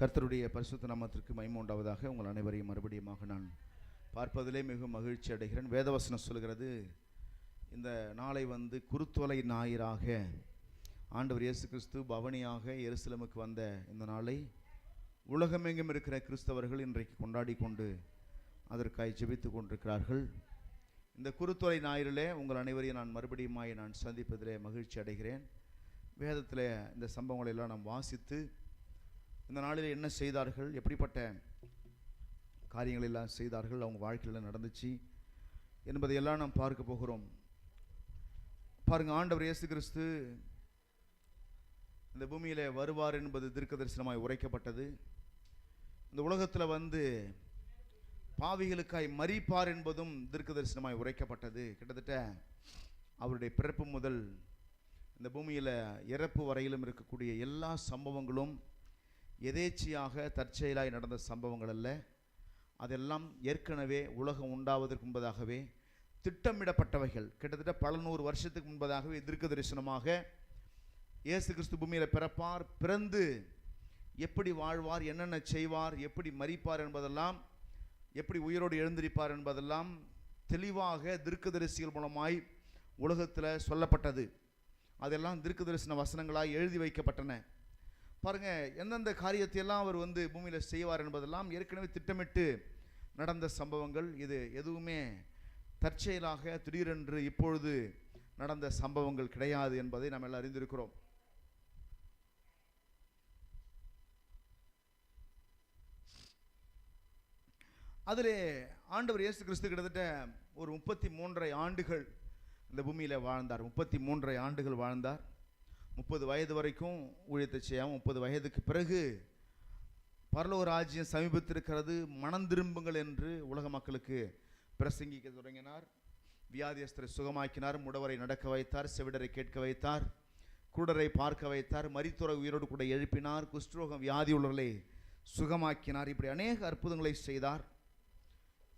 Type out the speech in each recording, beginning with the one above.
கர்த்தருடைய பரிசுத்த நாமத்திற்கு மகிமை உண்டாவதாக. உங்கள் அனைவரையும் மறுபடியுமாக நான் பார்ப்பதிலே மிகவும் மகிழ்ச்சி அடைகிறேன். வேதவசனம் சொல்கிறது, இந்த நாளை குருத்தோலை ஞாயிறாக ஆண்டவர் இயேசு கிறிஸ்து பவனியாக எருசலேமுக்கு வந்த இந்த நாளை உலகமெங்கும் இருக்கிற கிறிஸ்தவர்கள் இன்றைக்கு கொண்டாடி கொண்டு அதற்காய் ஜெபித்து கொண்டிருக்கிறார்கள். இந்த குருத்தோலை ஞாயிறிலே உங்கள் அனைவரையும் நான் மறுபடியுமாய் நான் சந்திப்பதிலே மகிழ்ச்சி அடைகிறேன். வேதத்தில் இந்த சம்பவங்களை எல்லாம் நாம் வாசித்து இந்த நாளில் என்ன செய்தார்கள், எப்படிப்பட்ட காரியங்கள் எல்லாம் செய்தார்கள், அவங்க வாழ்க்கையில் நடந்துச்சு என்பதையெல்லாம் நாம் பார்க்க போகிறோம். பாருங்க, ஆண்டவர் இயேசு கிறிஸ்து இந்த பூமியில் வருவார் என்பது தீர்க்கதரிசனமாய் உரைக்கப்பட்டது. இந்த உலகத்தில் பாவிகளுக்காய் மரிப்பார் என்பதும் தீர்க்கதரிசனமாய் உரைக்கப்பட்டது. கிட்டத்தட்ட அவருடைய பிறப்பு முதல் இந்த பூமியில் இறப்பு வரையிலும் இருக்கக்கூடிய எல்லா சம்பவங்களும் எதேச்சியாக தற்செயலாய் நடந்த சம்பவங்கள் அல்ல. அதெல்லாம் ஏற்கனவே உலகம் உண்டாவதற்கு முன்பதாகவே திட்டமிடப்பட்டவைகள். கிட்டத்தட்ட பல 100 வருஷத்துக்கு முன்பதாகவே தீர்க்க தரிசனமாக இயேசு கிறிஸ்து பூமியில் பிறப்பார், பிறந்து எப்படி வாழ்வார், என்னென்ன செய்வார், எப்படி மரிப்பார் என்பதெல்லாம், எப்படி உயிரோடு எழுந்திருப்பார் என்பதெல்லாம் தெளிவாக தீர்க்கதரிசிகள் மூலமாய் உலகத்தில் சொல்லப்பட்டது. அதெல்லாம் தீர்க்க தரிசன வசனங்களாய் எழுதி வைக்கப்பட்டன. பாருங்க, எந்தெந்த காரியத்தையெல்லாம் அவர் பூமியில் செய்வார் என்பதெல்லாம் ஏற்கனவே திட்டமிட்டு நடந்த சம்பவங்கள். இது எதுவுமே தற்செயலாக திடீரென்று இப்பொழுது நடந்த சம்பவங்கள் கிடையாது என்பதை நாம் எல்லாம் அறிந்திருக்கிறோம். அதிலே ஆண்டவர் இயேசு கிறிஸ்து கிட்டத்தட்ட ஒரு 33.5 ஆண்டுகள் இந்த பூமியில் வாழ்ந்தார். 33.5 ஆண்டுகள் வாழ்ந்தார். 30 வயது வரைக்கும் ஊழியத்தை செய்யாமல் 30 வயதுக்கு பிறகு பரலோக ராஜ்யம் சமீபத்திருக்கிறது, மனம் திரும்புங்கள் என்று உலக மக்களுக்கு பிரசங்கிக்க தொடங்கினார். வியாதியஸ்தரை சுகமாக்கினார், முடவரை நடக்க வைத்தார், செவிடரை கேட்க வைத்தார், குருடரை பார்க்க வைத்தார், மரித்தோரை உயிரோடு கூட எழுப்பினார், குஷ்டரோகம் வியாதி உள்ளவர்களை சுகமாக்கினார். இப்படி அநேக அற்புதங்களை செய்தார்.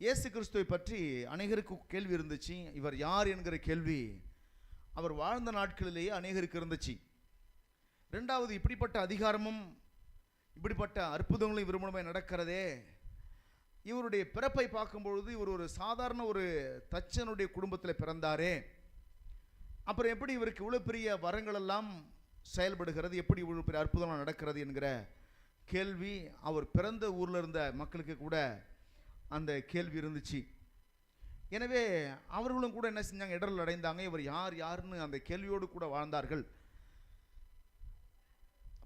இயேசு கிறிஸ்துவை பற்றி அநேகருக்கு கேள்வி இருந்துச்சு. இவர் யார் என்கிற கேள்வி அவர் வாழ்ந்த நாட்களிலேயே அநேகருக்கு இருந்துச்சு. ரெண்டாவது, இப்படிப்பட்ட அதிகாரமும் இப்படிப்பட்ட அற்புதங்களும் இவர் மூலமாக நடக்கிறதே. இவருடைய பிறப்பை பார்க்கும்பொழுது இவர் ஒரு சாதாரண ஒரு தச்சனுடைய குடும்பத்தில் பிறந்தாரே, அப்புறம் எப்படி இவருக்கு இவ்வளோ பெரிய வரங்கள் எல்லாம் செயல்படுகிறது, எப்படி இவ்வளோ பெரிய அற்புதம் நடக்கிறது என்கிற கேள்வி அவர் பிறந்த ஊரில் இருந்த மக்களுக்கு கூட அந்த கேள்வி இருந்துச்சு. எனவே அவர்களும் கூட என்ன செஞ்சாங்க, இடர்கள் அடைந்தாங்க. இவர் யாருன்னு அந்த கேள்வியோடு கூட வாழ்ந்தார்கள்.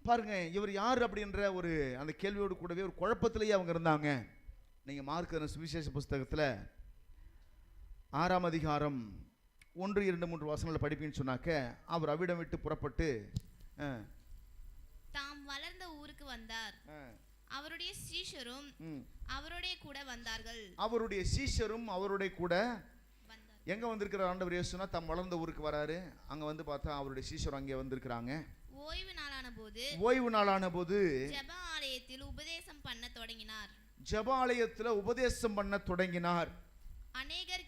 பாருங்க, இவர் யார் அப்படின்ற ஒரு அந்த கேள்வியோடு கூடவே ஒரு குழப்பத்திலேயே அவங்க இருந்தாங்க. நீங்கள் மார்க் சுவிசேஷ புஸ்தகத்தில் 6ஆம் அதிகாரம் 1, 2, 3 வசனங்களை படிப்பீங்கன்னு சொன்னாக்க, அவர் அவ்விடம் விட்டு புறப்பட்டு தாம் வளர்ந்த ஊருக்கு வந்தார். அவருடைய சீஷரும் அவருடைய கூட வந்தார்கள். அவருடைய சீஷரும் அவருடைய கூட எங்க வந்திருக்கிற ஆண்டவர் இயேசுனா தம் வளர்ந்த ஊருக்கு வராரு. அங்க பார்த்தா அவருடைய சீஷர் அங்கே வந்திருக்கிறாங்க. ஓய்வு நாளான போது ஜெப ஆலயத்தில் உபதேசம் பண்ண தொடங்கினார். ஜெப ஆலயத்தில் உபதேசம் பண்ண தொடங்கினார். அநேகர்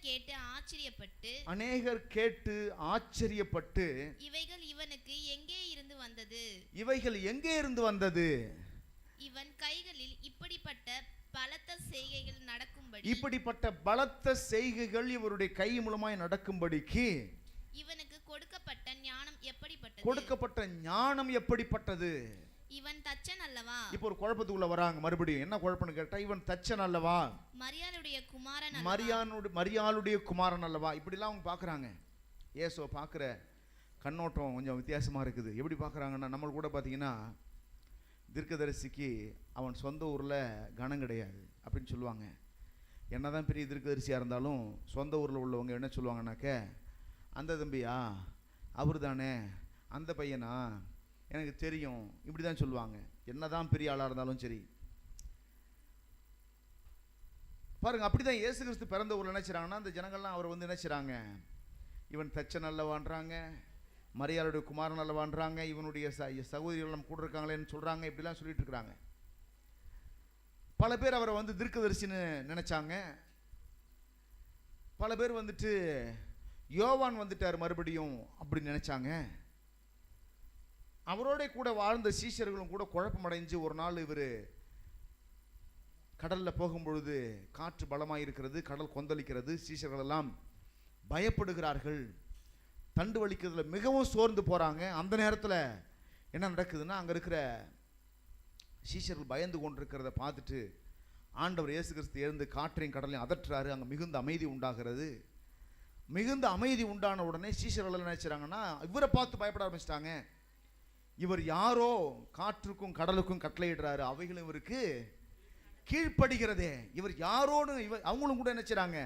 கேட்டு ஆச்சரியப்பட்டு இவைகள் இவனுக்கு எங்கே இருந்து வந்தது, இவன் கைகளில் இப்படிப்பட்ட பலத்த செய்கைகள் இவருடைய கை மூலமாய் நடக்கும்படிக்கு இவனுக்கு கொடுக்கப்பட்ட ஞானம் எப்படிப்பட்டது? இவன் தச்சன் அல்லவா? இப்போ ஒரு குழப்பத்துக்குள்ள வராங்க. மறுபடியும் என்ன குழப்பம்னு கேட்டா, இவன் தச்சன் அல்லவா, மரியாளுடைய குமாரன் அல்லவா, இப்படிலாம் அவங்க பார்க்குறாங்க. இயேசுவை பார்க்குற கண்ணோட்டம் கொஞ்சம் வித்தியாசமாக இருக்குது. எப்படி பார்க்குறாங்கன்னா, நம்ம கூட பார்த்தீங்கன்னா தீர்க்கதரிசிக்கு அவன் சொந்த ஊரில் கனம் கிடையாது அப்படின்னு சொல்லுவாங்க. என்ன தான் பெரிய தீர்க்கதரிசியாக இருந்தாலும் சொந்த ஊரில் உள்ளவங்க என்ன சொல்லுவாங்கன்னாக்க, அந்த தம்பியா, அவர் தானே, அந்த பையனா, எனக்கு தெரியும், இப்படி தான் சொல்லுவாங்க. என்ன தான் பெரிய ஆளாக இருந்தாலும் சரி. பாருங்க, அப்படி தான் இயேசு கிறிஸ்து பிறந்த ஊரில் நினைச்சாங்கன்னா அந்த ஜனங்கள்லாம் அவர் நினைச்சாங்க, இவன் தச்சன் அல்லவான்றாங்க, மரியாளுடைய குமாரன் அல்லவான்றாங்க, இவனுடைய சகோதரிகள் கூட இருக்காங்களேன்னு சொல்கிறாங்க. இப்படிலாம் சொல்லிட்டு இருக்கிறாங்க. பல பேர் அவரை தீர்க்கதரிசின்னு நினைச்சாங்க. பல பேர் யோவான் வந்துட்டார் மறுபடியும் அப்படின்னு நினைச்சாங்க. அவரோட கூட வாழ்ந்த சீஷர்களும் கூட குழப்பமடைஞ்சு ஒரு நாள் இவர் கடலில் போகும்பொழுது காற்று பலமாக இருக்கிறது, கடல் கொந்தளிக்கிறது, சீஷர்கள் எல்லாம் பயப்படுகிறார்கள், தண்டு வலிக்கிறதுல மிகவும் சோர்ந்து போகிறாங்க. அந்த நேரத்தில் என்ன நடக்குதுன்னா, அங்கே இருக்கிற சீஷர்கள் பயந்து கொண்டிருக்கிறத பார்த்துட்டு ஆண்டவர் இயேசு கிறிஸ்து எழுந்து காற்றையும் கடலையும் அதட்டுறாரு. அங்கே மிகுந்த அமைதி உண்டாகிறது. மிகுந்த அமைதி உண்டான உடனே சீஷர்கள் என்ன நினைச்சாங்கன்னா, இவரை பார்த்து பயப்பட ஆரம்பிச்சிட்டாங்க. இவர் யாரோ காற்றுக்கும் கடலுக்கும் கட்டளையிடுறாரு, அவைகளும் இவருக்கு கீழ்ப்படுகிறதே. இவர் யாரோன்னு அவங்களும் கூட நினைச்சாங்க.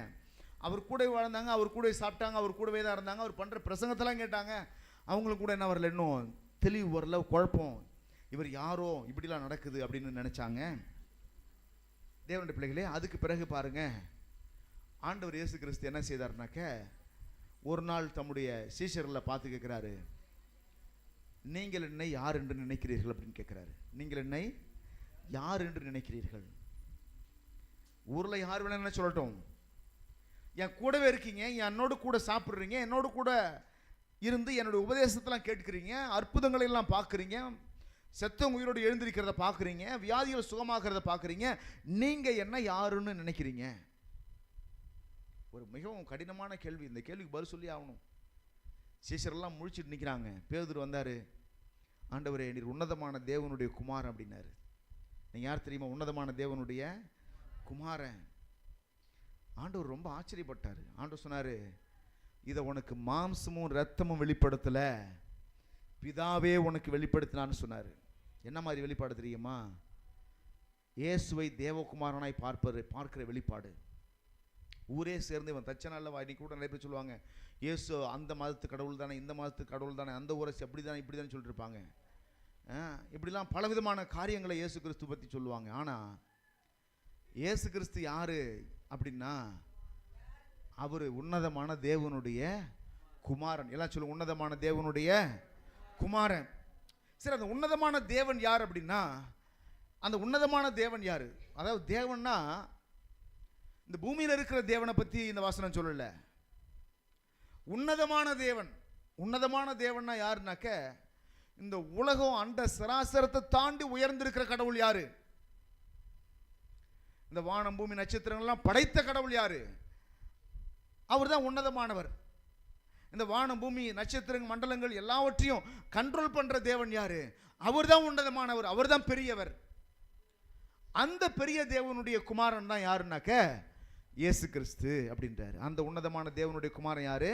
அவர் கூட வாழ்ந்தாங்க, அவர் கூட சாப்பிட்டாங்க, அவர் கூடவே தான் இருந்தாங்க, அவர் பண்ணுற பிரசங்கத்தெல்லாம் கேட்டாங்க. அவங்களுக்கு கூட என்ன வரல, இன்னும் தெளிவு வரல, குழப்பம். இவர் யாரோ இப்படிலாம் நடக்குது அப்படின்னு நினைச்சாங்க. தேவனுடைய பிள்ளைகளே, அதுக்கு பிறகு பாருங்க, ஆண்டவர் இயேசு கிறிஸ்து என்ன செய்தார்னாக்க, ஒரு நாள் தம்முடைய சீஷர்களை பார்த்து கேட்கிறாரு, நீங்கள் என்னை யார் என்று நினைக்கிறீர்கள் அப்படின்னு கேட்கிறாரு. நீங்கள் என்னை யார் என்று நினைக்கிறீர்கள்? ஊரில் யார் வேணா என்ன சொல்லட்டும், என் கூடவே இருக்கீங்க, என்னோடு கூட சாப்பிட்றீங்க, என்னோடு கூட இருந்து என்னுடைய உபதேசத்தெல்லாம் கேட்குறீங்க, அற்புதங்களை எல்லாம் பார்க்குறீங்க, செத்தவங்க உயிரோடு எழுந்திருக்கிறத பார்க்குறீங்க, வியாதிகள் சுகமாகிறத பார்க்குறீங்க, நீங்கள் என்ன யாருன்னு நினைக்கிறீங்க? ஒரு மிகவும் கடினமான கேள்வி. இந்த கேள்விக்கு பதில் சொல்லி ஆகணும். சீஷரெல்லாம் முழிச்சிட்டு நிற்கிறாங்க. பேதுரு வந்தார், ஆண்டவரே நீர் உன்னதமான தேவனுடைய குமாரன் அப்படின்னாரு. நீங்கள் யார் தெரியுமா? உன்னதமான தேவனுடைய குமாரன். ஆண்டவர் ரொம்ப ஆச்சரியப்பட்டார். ஆண்டவர் சொன்னார், இதை உனக்கு மாம்சமும் இரத்தமும் வெளிப்படுத்தலை, பிதாவே உனக்கு வெளிப்படுத்தினான்னு சொன்னார். என்ன மாதிரி வெளிப்பாடு தெரியுமா? இயேசுவை தேவகுமாரனாய் பார்க்கிற வெளிப்பாடு. ஊரே சேர்ந்து இவன் தச்சனால வாடி கூட நிறைய பேர் சொல்லுவாங்க, இயேசு அந்த மதத்து கடவுள் தானே, இந்த மதத்து கடவுள் தானே, அந்த ஊரை அப்படி தானே இப்படி தானே சொல்லிட்டு இருப்பாங்க. இப்படிலாம் பலவிதமான காரியங்களை இயேசு கிறிஸ்து பற்றி சொல்லுவாங்க. ஆனால் இயேசு கிறிஸ்து யாரு அப்படின்னா, அவர் உன்னதமான தேவனுடைய குமாரன். எல்லாம் சொல்லுங்க, உன்னதமான தேவனுடைய குமாரன். சரி, அந்த உன்னதமான தேவன் யார் அப்படின்னா, அந்த உன்னதமான தேவன் யாரு? அதாவது தேவன்னா இந்த பூமியில் இருக்கிற தேவனை பற்றி இந்த வாசனம் சொல்லல. உன்னதமான தேவன். உன்னதமான தேவன்னா யாருனாக்க, இந்த உலகம் அண்ட சராசரத்தை தாண்டி உயர்ந்திருக்கிற கடவுள் யாரு? இந்த வானம் பூமி நட்சத்திரங்கள்லாம் படைத்த கடவுள் யாரு? அவர் தான் உன்னதமானவர். இந்த வானம் பூமி நட்சத்திரங்கள் மண்டலங்கள் எல்லாவற்றையும் கண்ட்ரோல் பண்ற தேவன் யாரு? அவர் தான் உன்னதமானவர், அவர் தான் பெரியவர். அந்த பெரிய தேவனுடைய குமாரன் தான் யாருனாக்க இயேசு கிறிஸ்து அப்படின்றாரு. அந்த உன்னதமான தேவனுடைய குமாரன் யாரு?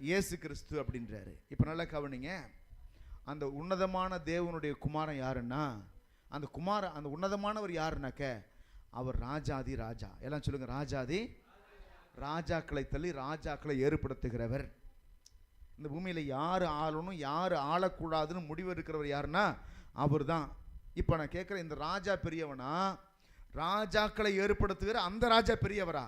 இயேசு கிறிஸ்து அப்படின்றாரு. இப்போ நல்லா கவனிங்க, அந்த உன்னதமான தேவனுடைய குமாரன் யாருன்னா, அந்த உன்னதமானவர் யாருனாக்க, அவர் ராஜாதி ராஜா. எல்லாம் சொல்லுங்க, ராஜாதி ராஜாக்களை தள்ளி ராஜாக்களை ஏற்படுத்துகிறவர். இந்த பூமியில் யார் ஆளணும் யார் ஆளக்கூடாதுன்னு முடிவு இருக்கிறவர் யாருன்னா அவர் தான். இப்போ நான் கேட்குறேன், இந்த ராஜா பெரியவனா, ராஜாக்களை ஏற்படுத்துகிற அந்த ராஜா பெரியவரா?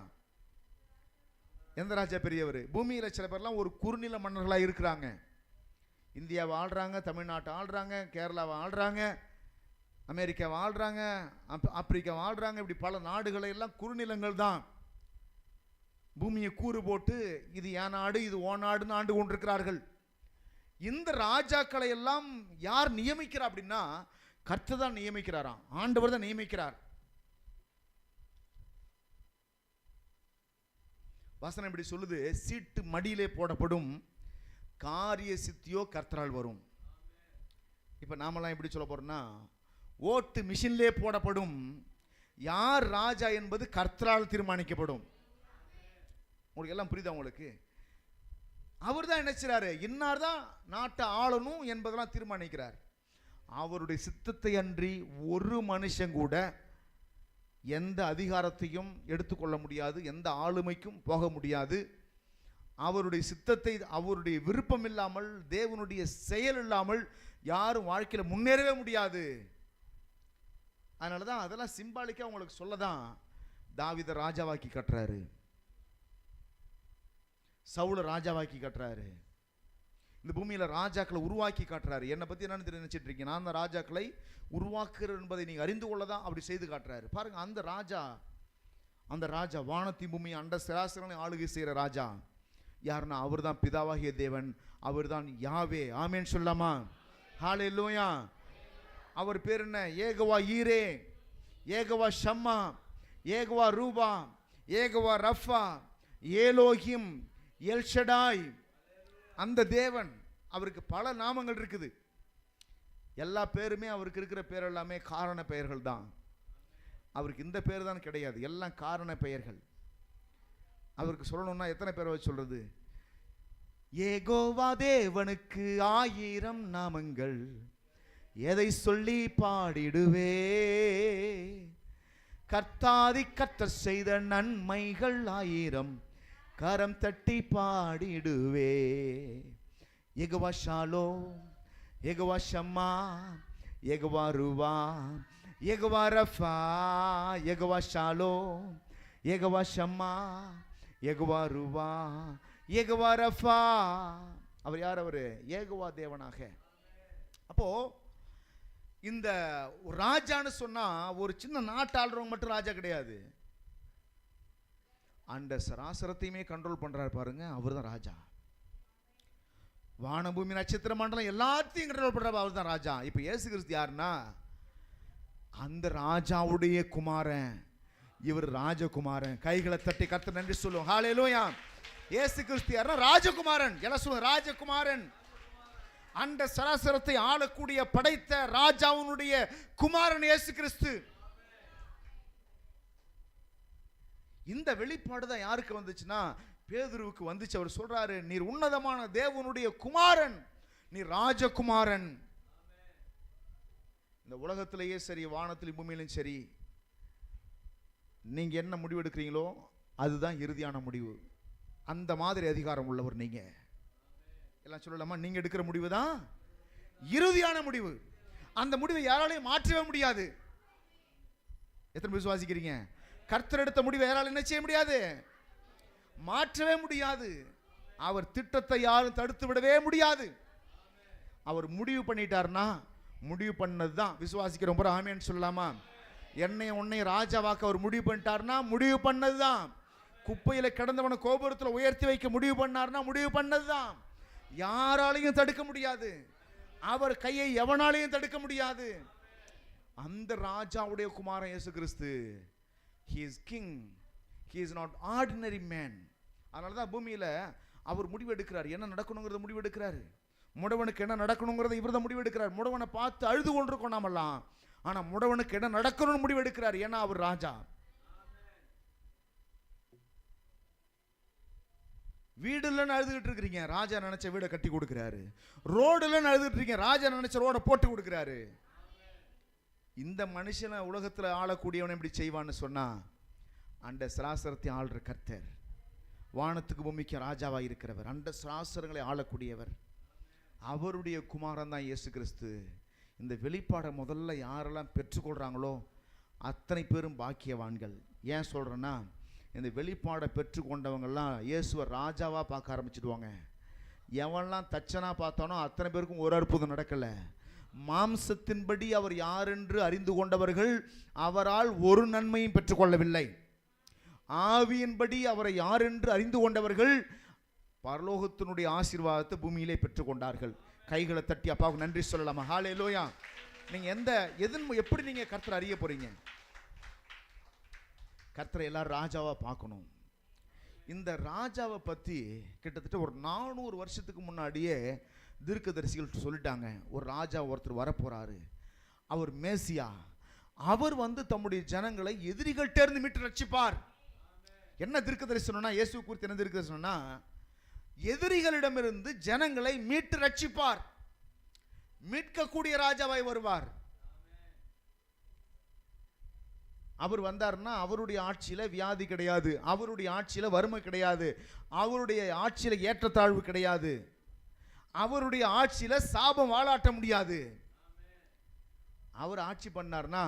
எந்த ராஜா பெரியவர்? பூமியில் சில பேர்லாம் ஒரு குறுநில மன்னர்களாக இருக்கிறாங்க. இந்தியாவை ஆள்றாங்க, தமிழ்நாட்டை ஆள்றாங்க, கேரளாவை ஆள்றாங்க, அமெரிக்காவை ஆள்றாங்க, ஆப்பிரிக்காவை ஆள்றாங்க. இப்படி பல நாடுகளை எல்லாம் குறுநிலங்கள் தான். பூமியை கூறு போட்டு இது என் நாடு இது ஓ நாடுன்னு ஆண்டு கொண்டிருக்கிறார்கள். இந்த ராஜாக்களை எல்லாம் யார் நியமிக்கிறார் அப்படின்னா, கர்த்தர் தான் நியமிக்கிறாராம், ஆண்டவர் தான் நியமிக்கிறார். வசனம் இப்படி சொல்லுது, சீட்டு மடியிலே போடப்படும், காரிய சித்தியோ கர்த்தரால் வரும். இப்ப நாமெல்லாம் எப்படி சொல்ல போறோம்னா, ஓட்டு மிஷின்லே போடப்படும், யார் ராஜா என்பது கர்த்தரால் தீர்மானிக்கப்படும். உங்களுக்கு எல்லாம் புரியுதா? உங்களுக்கு அவர் தான் நினைச்சாரு, இன்னார் தான் நாட்டை ஆளணும் என்பதெல்லாம் தீர்மானிக்கிறார். அவருடைய சித்தத்தை அன்றி ஒரு மனுஷன் கூட எந்த அதிகாரத்தையும் எடுத்துக்கொள்ள முடியாது, எந்த ஆளுமைக்கும் போக முடியாது. அவருடைய சித்தத்தை, அவருடைய விருப்பம் இல்லாமல், தேவனுடைய செயல் இல்லாமல் யாரும் வாழ்க்கையில் முன்னேறவே முடியாது. அதனால தான் அதெல்லாம் சிம்பாலிக்காக உங்களுக்கு சொல்லதான் தாவீதை ராஜாவாக்கி கட்டுறாரு, சவுலை ராஜாவாக்கி கட்டுறாரு, இந்த பூமியில் ராஜாக்களை உருவாக்கி காட்டுறாரு. என்னை பற்றி என்னன்னு நினைச்சிட்டு இருக்கீங்க? நான் அந்த ராஜாக்களை உருவாக்குறேன் என்பதை நீங்கள் அறிந்து கொள்ளதான் அப்படி செய்து காட்டுறாரு. பாருங்க, அந்த ராஜா வானத்தின் பூமி அண்ட சராசரனை ஆளுகை செய்கிற ராஜா யாருன்னா அவர் தான் பிதாவாகிய தேவன், அவர் தான் யாவே. ஆமேன் சொல்லாமா? ஹல்லேலூயா. அவர் பேர் என்ன? ஏகவா ஈரே. ஏகவா ஷம்மா, ஏகவா ரூபா, ஏகவா ரஃபா, ஏலோஹிம், எல்ஷடாய். அந்த தேவன், அவருக்கு பல நாமங்கள் இருக்குது. எல்லா பேருமே அவருக்கு இருக்கிற பேர் எல்லாமே காரண பெயர்கள் தான். அவருக்கு இந்த பேர் தான் கிடையாது, எல்லாம் காரண பெயர்கள். அவருக்கு சொல்லணும்னா எத்தனை பேரை வச்சு சொல்றது? ஏகோவா தேவனுக்கு 1000 நாமங்கள், எதை சொல்லி பாடிடுவே. கர்த்தாதி கர்த்தர் செய்த நன்மைகள் 1000, கரம் தட்டி பாடிடுவே. யெகோவா ஷாலோம், யெகோவா ஷம்மா, யெகோவா ரூவா, யெகோவா ரஃபா, யெகோவா ஷாலோம், யெகோவா ஷம்மா, யெகோவா ரூவா, யெகோவா ரஃபா. அவர் யார்? அவர் யெகோவா தேவனாக. அப்போ இந்த ராஜான்னு சொன்னா ஒரு சின்ன நாட்டு ஆள்றவங்க மட்டும் ராஜா கிடையாது. அந்த சராசரத்தையுமே கண்ட்ரோல் பண்றாரு பாருங்க, அவர் தான் ராஜா. வானபூமி நட்சத்திர மண்டலம் எல்லாத்தையும் கண்ட்ரோல் பண்றாரு, அவர் தான் ராஜா. இப்ப இயேசு கிறிஸ்து யாருன்னா அந்த ராஜாவுடைய குமாரன். இவர் ராஜகுமாரன். கைகளை தட்டி கர்த்தர் நன்றி சொல்லுவோம். ஹல்லேலூயா. இயேசு கிறிஸ்து யாருன்னா ராஜகுமாரன். எல்லாம் சொல்லுங்க, ராஜகுமாரன். அந்த சராசரத்தை ஆளக்கூடிய படைத்த ராஜாவுடைய குமாரன் இயேசு கிறிஸ்து. இந்த வெளிப்பாடு தான் யாருக்கு வந்துச்சுன்னா பேதுருவுக்கு வந்துச்சு. அவர் சொல்றாரு, நீர் உன்னதமான தேவனுடைய குமாரன், நீ ராஜகுமாரன். இந்த உலகத்திலேயே சரி, வானத்திலும் பூமியிலும் சரி, நீங்க என்ன முடிவு எடுக்கிறீங்களோ அதுதான் இறுதியான முடிவு. அந்த மாதிரி அதிகாரம் உள்ளவர் நீங்க. எல்லாம் சொல்லலாமா? நீங்க எடுக்கிற முடிவு தான் இறுதியான முடிவு. அந்த முடிவை யாராலையும் மாற்றவே முடியாது. எத்தனை பேர் விசுவாசிக்கிறீங்க? கர்த்தர் எடுத்த முடிவை யாராலும் என்ன செய்ய முடியாது? மாற்றவே முடியாது. அவர் திட்டத்தை யாரும் தடுத்து விடவே முடியாது. அவர் முடிவு பண்ணிட்டார்னா முடிவு பண்ணதுதான். விசுவாசிக்கிறோம் போற ஆமென் சொல்லலாமா? என்னை உன்னை ராஜாவாக்க அவர் முடிவு பண்ணிட்டார்னா முடிவு பண்ணதுதான். குப்பையில கிடந்தவனை கோபுரத்தில் உயர்த்தி வைக்க முடிவு பண்ணார்னா முடிவு பண்ணதுதான். யாராலையும் தடுக்க முடியாது. அவர் கையை எவனாலையும் தடுக்க முடியாது. அந்த ராஜாவுடைய குமாரன் இயேசு கிறிஸ்து. He is king. He is not ordinary man. அதனால தான் பூமியில அவர் முடிவு எடுக்கிறார். என்ன நடக்கணுங்கிறத முடிவு எடுக்கிறாரு. முடவனுக்கு என்ன நடக்கணுங்கிறத இவர் தான் முடிவு எடுக்கிறார். முடவனை பார்த்து அழுது கொண்டிருக்கோம் நாமெல்லாம். ஆனா முடவனுக்கு என்ன நடக்கணும்னு முடிவு எடுக்கிறார். ஏன்னா அவர் ராஜா. வீடு இல்லைன்னு அழுதுகிட்டு இருக்கிறீங்க, ராஜா நினைச்ச வீடை கட்டி கொடுக்கிறாரு. ரோடு இல்லைன்னு அழுதுகிட்டு இருக்கீங்க, ராஜா நினைச்ச ரோட போட்டு கொடுக்கிறாரு. இந்த மனுஷனை உலகத்தில் ஆளக்கூடியவனை எப்படி செய்வான்னு சொன்னா அந்த சராசரத்தை ஆள்ற கர்த்தர், வானத்துக்கு பூமிக்கு ராஜாவா இருக்கிறவர், அந்த சராசரங்களை ஆளக்கூடியவர், அவருடைய குமாரன் தான் இயேசு கிறிஸ்து. இந்த வெளிப்பாடை முதல்ல யாரெல்லாம் பெற்றுக்கொள்றாங்களோ அத்தனை பேரும் பாக்கியவான்கள். ஏன் சொல்றேன்னா, இந்த வெளிப்பாடை பெற்றுக்கொண்டவங்கெல்லாம் இயேசுவை ராஜாவா பார்க்க ஆரம்பிச்சிடுவாங்க. எவன்லாம் தச்சனா பார்த்தானோ அத்தனை பேருக்கும் ஒரு அற்புதம் நடக்கல. மாம்சத்தின்படி அவர் யார் என்று அறிந்து கொண்டவர்கள் அவரால் ஒரு நன்மையும் பெற்றுக்கொள்ளவில்லை. ஆவியின்படி அவரை யார் என்று அறிந்து கொண்டவர்கள் பரலோகத்தினுடைய ஆசீர்வாதத்தை பூமியிலே பெற்றுக்கொண்டார்கள். கைகளை தட்டி அப்பாவுக்கு நன்றி சொல்லலாமா? ஹல்லேலூயா. நீங்க எப்படி நீங்க கர்த்தரை அறிய போறீங்க? கர்த்தரை எல்லாரும் ராஜாவா பார்க்கணும். இந்த ராஜாவை பத்தி கிட்டத்தட்ட ஒரு 400 வருஷத்துக்கு முன்னாடியே தீர்க்கதரிசிகள் சொல்லிட்டாங்க. ஒரு ராஜா ஒருத்தர் வரப்போறாரு, அவர் மேசியா. அவர் தம்முடைய ஜனங்களை எதிரிகள்கிட்ட இருந்து மீட்டு ரட்சிப்பார். என்ன தீர்க்கதரிசனம்னா, இயேசு குறித்து என்ன தீர்க்கதரிசனம்னா, எதிரிகளிடமிருந்து ஜனங்களை மீட்டு ரட்சிப்பார். மீட்கக்கூடிய ராஜாவாய் வருவார். அவர் வந்தார்னா அவருடைய ஆட்சியில வியாதி கிடையாது, அவருடைய ஆட்சியில வறுமை கிடையாது, அவருடைய ஆட்சியில ஏற்றத்தாழ்வு கிடையாது, அவருடைய ஆட்சியில சாபம் வாளாட்ட முடியாது. அவர் ஆட்சி பண்ணார்னா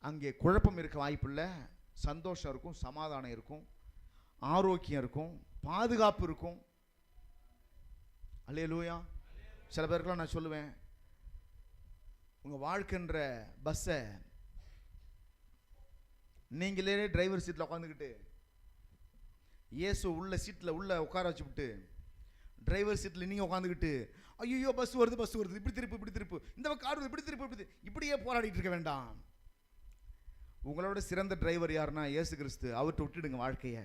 அங்கே குழப்பம் இருக்க வாய்ப்பில்லை, சந்தோஷம் இருக்கும், சமாதானம் இருக்கும், ஆரோக்கியம் இருக்கும், பாதுகாப்பு இருக்கும். அல்லேலூயா. சில பேருக்குலாம் நான் சொல்லுவேன், உங்க வாழ்க்கைன்ற பஸ்ஸை நீங்களே டிரைவர் சீட்டில் உட்காந்துக்கிட்டு இயேசு உள்ள சீட்டில் உள்ள உட்கார வச்சுவிட்டு டிரைவர் சீட்டில் நீங்கள் உட்காந்துக்கிட்டு ஐயோ பஸ் வருது இப்படி திருப்பு, இந்த கார் இப்படி திருப்பு, இப்படியே போராடிட்டு இருக்க வேண்டாம். உங்களோட சிறந்த டிரைவர் யாருன்னா இயேசு கிறிஸ்து. அவர்கிட்ட விட்டுடுங்க வாழ்க்கையை.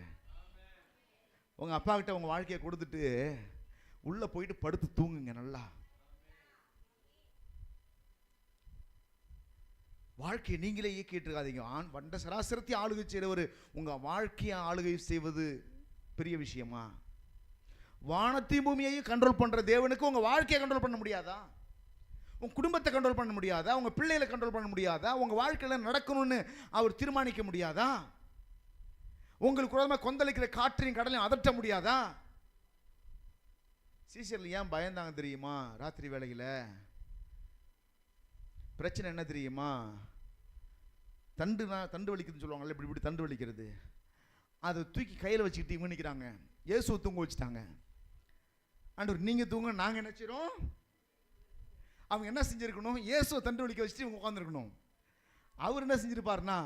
உங்கள் அப்பா கிட்ட உங்கள் வாழ்க்கையை கொடுத்துட்டு உள்ளே போயிட்டு படுத்து தூங்குங்க நல்லா. வாழ்க்கையை நீங்களே இயக்கிட்டு இருக்காதீங்க. வண்ட சராசரத்தை ஆளுகை செய்கிறவர் உங்கள் வாழ்க்கையை ஆளுகை செய்வது பெரிய விஷயமா? வானத்தையும் பூமியையும் கண்ட்ரோல் பண்ணுற தேவனுக்கு உங்கள் வாழ்க்கையை கண்ட்ரோல் பண்ண முடியாதா? உங்கள் குடும்பத்தை கண்ட்ரோல் பண்ண முடியாதா? உங்கள் பிள்ளைகளை கண்ட்ரோல் பண்ண முடியாதா? உங்கள் வாழ்க்கையில் நடக்கணும்னு அவர் தீர்மானிக்க முடியாதா? உங்களுக்கு விரோதமாக கொந்தளிக்கிற காற்றையும் கடலையும் அதட்ட முடியாதா? சீசரில் ஏன் பயந்தாங்க தெரியுமா? ராத்திரி வேளையில் பிரச்சனை என்ன தெரியுமா? தண்டு வலிக்குதுன்னு சொல்லுவாங்கல்ல, இப்படி தண்டு வலிக்கிறது. அதை தூக்கி கையில் வச்சுக்கிட்டு இவங்க நிற்கிறாங்க. இயேசுவை தூங்க வச்சுட்டாங்க. ஆண்டவர் நீங்கள் தூங்க, நாங்கள் என்ன செய்கிறோம்? அவங்க என்ன செஞ்சுருக்கணும்? இயேசுவை தண்டு வலிக்க வச்சுட்டு இவங்க உட்காந்துருக்கணும். அவர் என்ன செஞ்சிருப்பாருன்னா,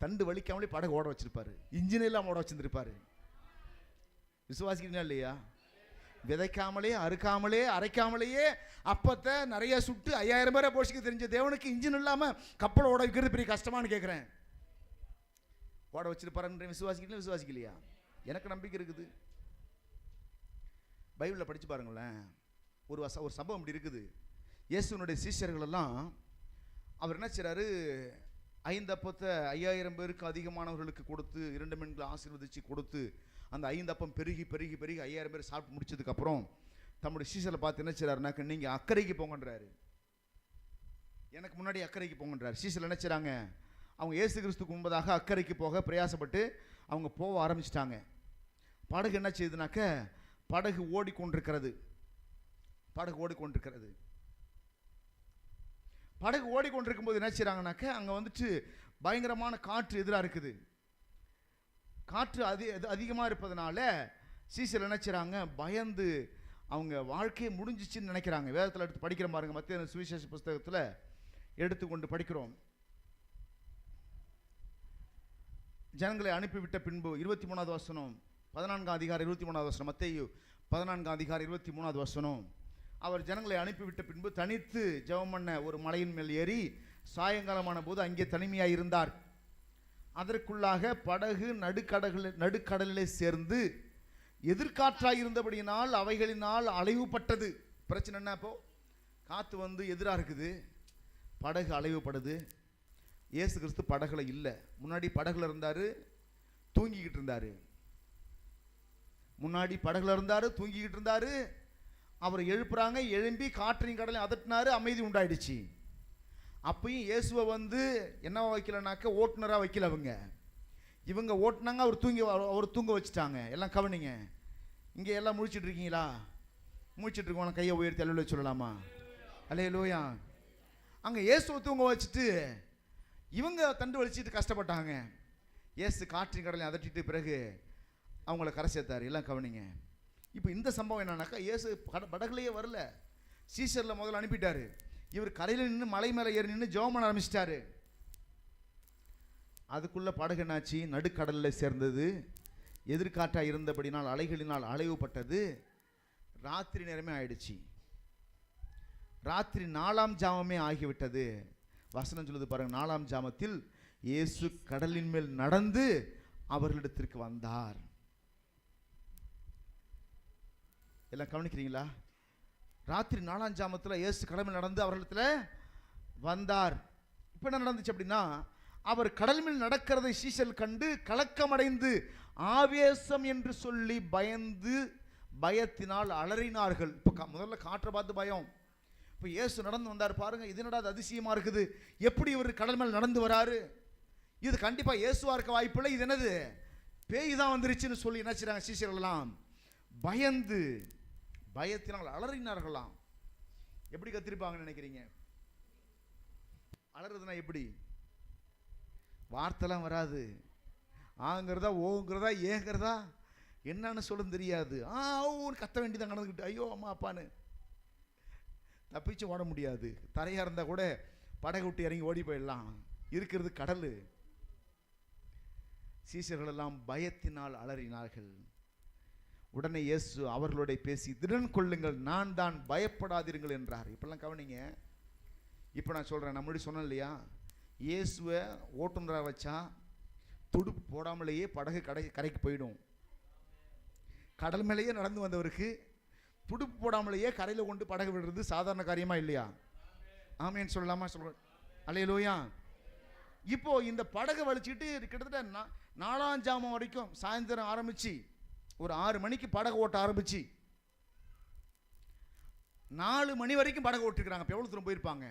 தண்டு வலிக்காமலே படகு ஓட வச்சிருப்பாரு, இன்ஜின் எல்லாம் ஓட வச்சிருப்பாரு. விசுவாசிக்கிறீங்களா இல்லையா? விதைக்காமலே, அறுக்காமலே, அரைக்காமலேயே அப்பத்தை நிறைய சுட்டு 5000 பேரை போஷிக்க தெரிஞ்ச தேவனுக்கு இன்ஜின் இல்லாமல் கப்பலை ஓட வைக்கிறது பெரிய கஷ்டமானு கேட்குறேன். ஓட வச்சிருப்பாருன்ற விசுவாசிக்கிறீங்களா? விசுவாசிக்கலையா? எனக்கு நம்பிக்கை இருக்குது. பைபிளில் படித்து பாருங்களேன். ஒரு சம்பவம் இப்படி இருக்குது. இயேசுனுடைய சீஷர்கள் எல்லாம் அவர் என்ன செய்றாரு? 5 அப்பத்தை 5000 பேருக்கு அதிகமானவர்களுக்கு கொடுத்து 2 மீன்களை ஆசீர்வதிச்சு கொடுத்து அந்த 5 அப்பம் பெருகி பெருகி பெருகி 5000 பேர் சாப்பிட்டு முடிச்சதுக்கப்புறம் தம்முடைய சீஷரை பார்த்து என்ன செய்றாருனாக்க, நீங்கள் அக்கறைக்கு போங்கன்றாரு. எனக்கு முன்னாடி அக்கறைக்கு போங்கன்றார். சீஷர் என்ன செய்றாங்க? அவங்க இயேசு கிறிஸ்துக்கு முன்பதாக அக்கறைக்கு போக பிரயாசப்பட்டு அவங்க போக ஆரம்பிச்சிட்டாங்க. படகு என்ன செய்யுதுனாக்க, படகு ஓடிக்கொண்டிருக்கிறது. படகு ஓடிக்கொண்டிருக்கும் போது என்ன செய்றாங்கனாக்க, அங்கே வந்துட்டு பயங்கரமான காற்று எதிராக இருக்குது. காற்று அதிகமாக இருப்பதனால சீசர் என்ன செய்றாங்க? பயந்து அவங்க வாழ்க்கையை முடிஞ்சிச்சுன்னு நினைக்கிறாங்க. வேதத்தில் எடுத்து படிக்கிற பாருங்க, மத்திய சுவிசேஷ புஸ்தகத்தில் எடுத்துக்கொண்டு படிக்கிறோம். ஜனங்களை அனுப்பிவிட்ட பின்பு 23வது வசனம், 14ஆம் அதிகாரம் 23வது வசனம், மத்தேயு 14ஆம் அதிகாரம் 23வது வசனம். அவர் ஜனங்களை அனுப்பிவிட்ட பின்பு தனித்து ஜெபம் பண்ண ஒரு மலையின் மேல் ஏறி சாயங்காலமான போது அங்கே தனிமையாக இருந்தார். அதற்குள்ளாக படகு நடுக்கடலிலே சேர்ந்து எதிர்காற்றாக இருந்தபடியினால் அவைகளினால் அலைவுபட்டது. பிரச்சனை என்ன? இப்போ காற்று வந்து எதிராக இருக்குது, படகு அலைவுபடுது. இயேசு கிறிஸ்து படகுல இல்லை. முன்னாடி படகுல இருந்தார், தூங்கிக்கிட்டு இருந்தார். முன்னாடி படகுல இருந்தார், தூங்கிக்கிட்டு இருந்தார். அவர் எழுப்புறாங்க, எழும்பி காற்றையும் கடலையும் அதட்டினாரு, அமைதி உண்டாயிடுச்சு. அப்பயும் இயேசுவை வந்து என்ன வைக்கலனாக்க, ஓட்டுநராக வைக்கல. இவங்க ஓட்டுனாங்க, அவர் தூங்க வச்சுட்டாங்க. எல்லாம் கவனிங்க. இங்கே எல்லாம் முழிச்சிட்டு இருக்கீங்களா? முழிச்சிட்டு இருக்கோம், கையை உயர்த்தி அல்லேலூயா சொல்லலாமா? அல்லேலூயா. அங்கே இயேசுவை தூங்க வச்சுட்டு இவங்க தண்டு வலிச்சிட்டு கஷ்டப்பட்டாங்க. இயேசு காற்றின் கடலையும் அதட்டிட்டு பிறகு அவங்கள கரை சேர்த்தார். எல்லாம் கவனிங்க. இப்போ இந்த சம்பவம் என்னன்னாக்கா, இயேசு படகுலையே வரல, சீசரில் முதல்ல அனுப்பிட்டாரு. இவர் கரையில் நின்று மலை மேலே ஏறி நின்று ஜெபம் பண்ண ஆரம்பிச்சிட்டாரு. அதுக்குள்ள படகு என்னாச்சு? நடுக்கடலில் சேர்ந்தது. எதிர்காற்றாக இருந்தபடினால் அலைகளினால் அலைவுபட்டது. ராத்திரி நேரமே ஆயிடுச்சு. ராத்திரி 4ஆம் ஜாமமே ஆகிவிட்டது. வசனம் சொல்லுது பாருங்க, 4ஆம் ஜாமத்தில் இயேசு கடலின் மேல் நடந்து அவர்களிடத்திற்கு வந்தார். எல்லாம் கவனிக்கிறீங்களா? ராத்திரி 4ஆம் ஜாமத்தில் இயேசு கடல் மேல் நடந்து அவர்களிடத்தில் வந்தார். இப்போ என்ன நடந்துச்சு அப்படின்னா, அவர் கடல் மேல் நடக்கிறதை சீஷர்கள் கண்டு கலக்கமடைந்து ஆவேசம் என்று சொல்லி பயத்தினால் அலறினார்கள். இப்போ முதல்ல காற்றை பார்த்து பயம். இப்போ இயேசு நடந்து வந்தார் பாருங்க, இது என்னடா அதிசயமா இருக்குது, எப்படி இவர் கடல் மேல் நடந்து வராரு, இது கண்டிப்பா இயேசுவா இருக்க வாய்ப்பில்லை, இது என்னது பேய் தான் வந்துருச்சுன்னு சொல்லி என்ன செய்றாங்க? சீஷர்கள் எல்லாம் பயத்தினால் அலறினார்களாம். எப்படி கத்திருப்பாங்கன்னு நினைக்கிறீங்க? அலறுதுன்னா எப்படி? வார்த்தைலாம் வராது, ஆங்கிறதா ஓங்கிறதா ஏங்கிறதா என்னன்னு சொல்ல தெரியாது. கத்த வேண்டியதான் நடந்துக்கிட்டு ஐயோ அம்மா அப்பான்னு தப்பிச்சு ஓட முடியாது. தரையாக இருந்தால் கூட படகு விட்டு இறங்கி ஓடி போயிடலாம், இருக்கிறது கடல். சீஷர்கள் எல்லாம் பயத்தினால் அலறினார்கள். உடனே இயேசு அவர்களோட பேசி, திடன் கொள்ளுங்கள், நான் தான், பயப்படாதீர்கள் என்றார். இப்பெல்லாம் கவனிங்க. இப்போ நான் சொல்கிறேன், நான் முன்னாடி சொன்னேன் இல்லையா, இயேசுவை ஓட்டுநராக வச்சா துடுப்பு போடாமலேயே படகு கரைக்கு போயிடும். கடல் மேலேயே நடந்து வந்தவருக்கு துடுப்பு போடாமலேயே கரையில் கொண்டு படகு விடுறது சாதாரண காரியமா இல்லையா? ஆமேன்னு சொல்லலாமா? சொல்ற அல்லேலூயா. இப்போ இந்த படகை வலிச்சுட்டு கிட்டத்தட்ட 4ஆம் ஜாமம் வரைக்கும், சாயந்தரம் ஆரம்பிச்சு ஒரு 6 மணிக்கு படகு ஓட்ட ஆரம்பிச்சு 4 மணி வரைக்கும் படகு ஓட்டிருக்கிறாங்க. இப்போ எவ்வளோ தூரம் போயிருப்பாங்க?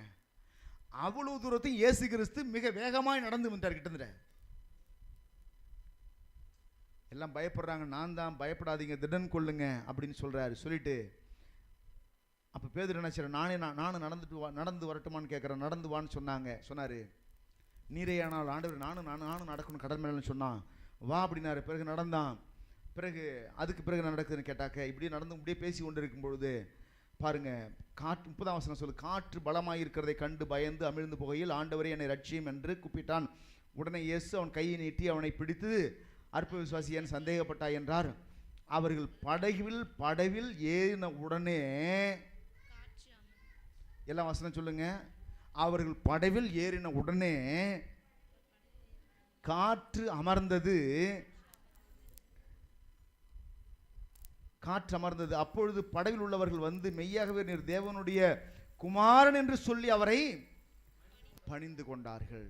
அவ்வளோ தூரத்தையும் இயேசு கிறிஸ்து மிக வேகமாக நடந்து வந்தார். கிட்டத்தட்ட எல்லாம் பயப்படுறாங்க. நான் தான், பயப்படாதீங்க, திடன் கொள்ளுங்க அப்படின்னு சொல்றாரு. சொல்லிட்டு அப்போ பேதுரு என்ன செய்யற, நானும் நடந்து வரட்டுமான்னு கேட்குறேன். நடந்து வான்னு சொன்னார். நீரே ஆனால் ஆண்டவர் நானும் நடக்கணும் கடல் மேலே சொன்னான். வா அப்படின்னாரு. பிறகு நடந்தான். பிறகு அதுக்கு பிறகு நடக்குதுன்னு கேட்டாக்க இப்படியே நடந்து இப்படியே பேசி கொண்டு இருக்கும் பொழுது பாருங்க, காற்று 30ஆம் வசனம் சொல்லு, காற்று பலமாக இருக்கிறதை கண்டு பயந்து அமிழ்ந்து போகையில் ஆண்டவரே என்னை ரட்சியும் என்று கூப்பிட்டான். உடனே இயேசு அவன் கையை நீட்டி அவனை பிடித்து அற்ப விசுவாசி ஏன் சந்தேகப்பட்டாய் என்றார். அவர்கள் படவில் ஏறின உடனே, எல்லாம் வசனம் சொல்லுங்க, அவர்கள் படவில் ஏறின உடனே காற்று அமர்ந்தது. அப்பொழுது படவில் உள்ளவர்கள் வந்து மெய்யாகவே நீர் தேவனுடைய குமாரன் என்று சொல்லி அவரை பணிந்து கொண்டார்கள்.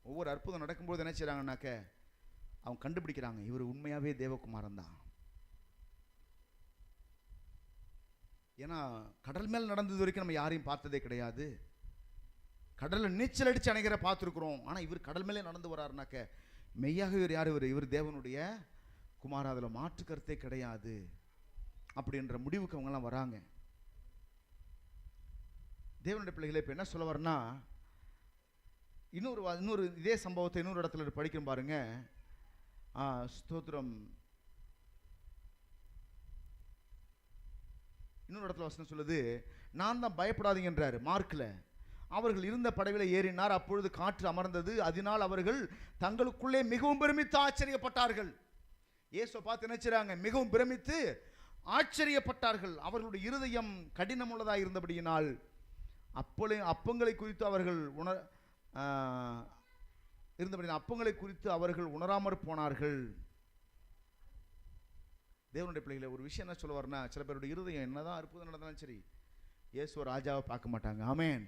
ஒவ்வொரு அற்புதம் நடக்கும்போது என்ன செய்றாங்கன்னாக்க அவங்க கண்டுபிடிக்கிறாங்க, இவர் உண்மையாவே தேவகுமாரன் தான். ஏன்னா கடல் மேல் நடந்தது வரைக்கும் நம்ம யாரையும் பார்த்ததே கிடையாது. கடலில் நீச்சல் அடிச்சு அணைகிற பார்த்துருக்குறோம். ஆனால் இவர் கடல் மேலே நடந்து வராருனாக்க மெய்யாக இவர் யார்? இவர் தேவனுடைய குமாரன், அதில் மாற்று கருத்தே கிடையாது அப்படின்ற முடிவுக்கு அவங்கெல்லாம் வராங்க. தேவனுடைய பிள்ளைகளை இப்போ என்ன சொல்ல வரனா, இன்னொரு இதே சம்பவத்தை இன்னொரு இடத்துல படிக்கிறோம் பாருங்க. ஸ்தோத்திரம். இன்னொரு இடத்துல வசனம் சொல்லுது, நான் தான் பயப்படாதீங்கன்றாரு மார்க்கில். அவர்கள் இருந்த படவில ஏறினார். அப்பொழுது காற்று அமர்ந்தது. அதனால் அவர்கள் தங்களுக்குள்ளே மிகவும் பிரமித்து ஆச்சரியப்பட்டார்கள். இயேசுவை பார்த்து நினைச்சாங்க, மிகவும் பிரமித்து ஆச்சரியப்பட்டார்கள். அவர்களுடைய இருதயம் கடினமுள்ளதாக இருந்தபடியினால் அப்பங்களை குறித்து அவர்கள் அப்பங்களை குறித்து அவர்கள் உணராமற் போனார்கள். தேவனுடைய பிள்ளைகளை ஒரு விஷயம் என்ன சொல்ல வரனா, சில பேருடைய இருதயம் என்னதான் அற்புதம் நடந்தாலும் சரி இயேசு ராஜாவை பார்க்க மாட்டாங்க. ஆமேன்.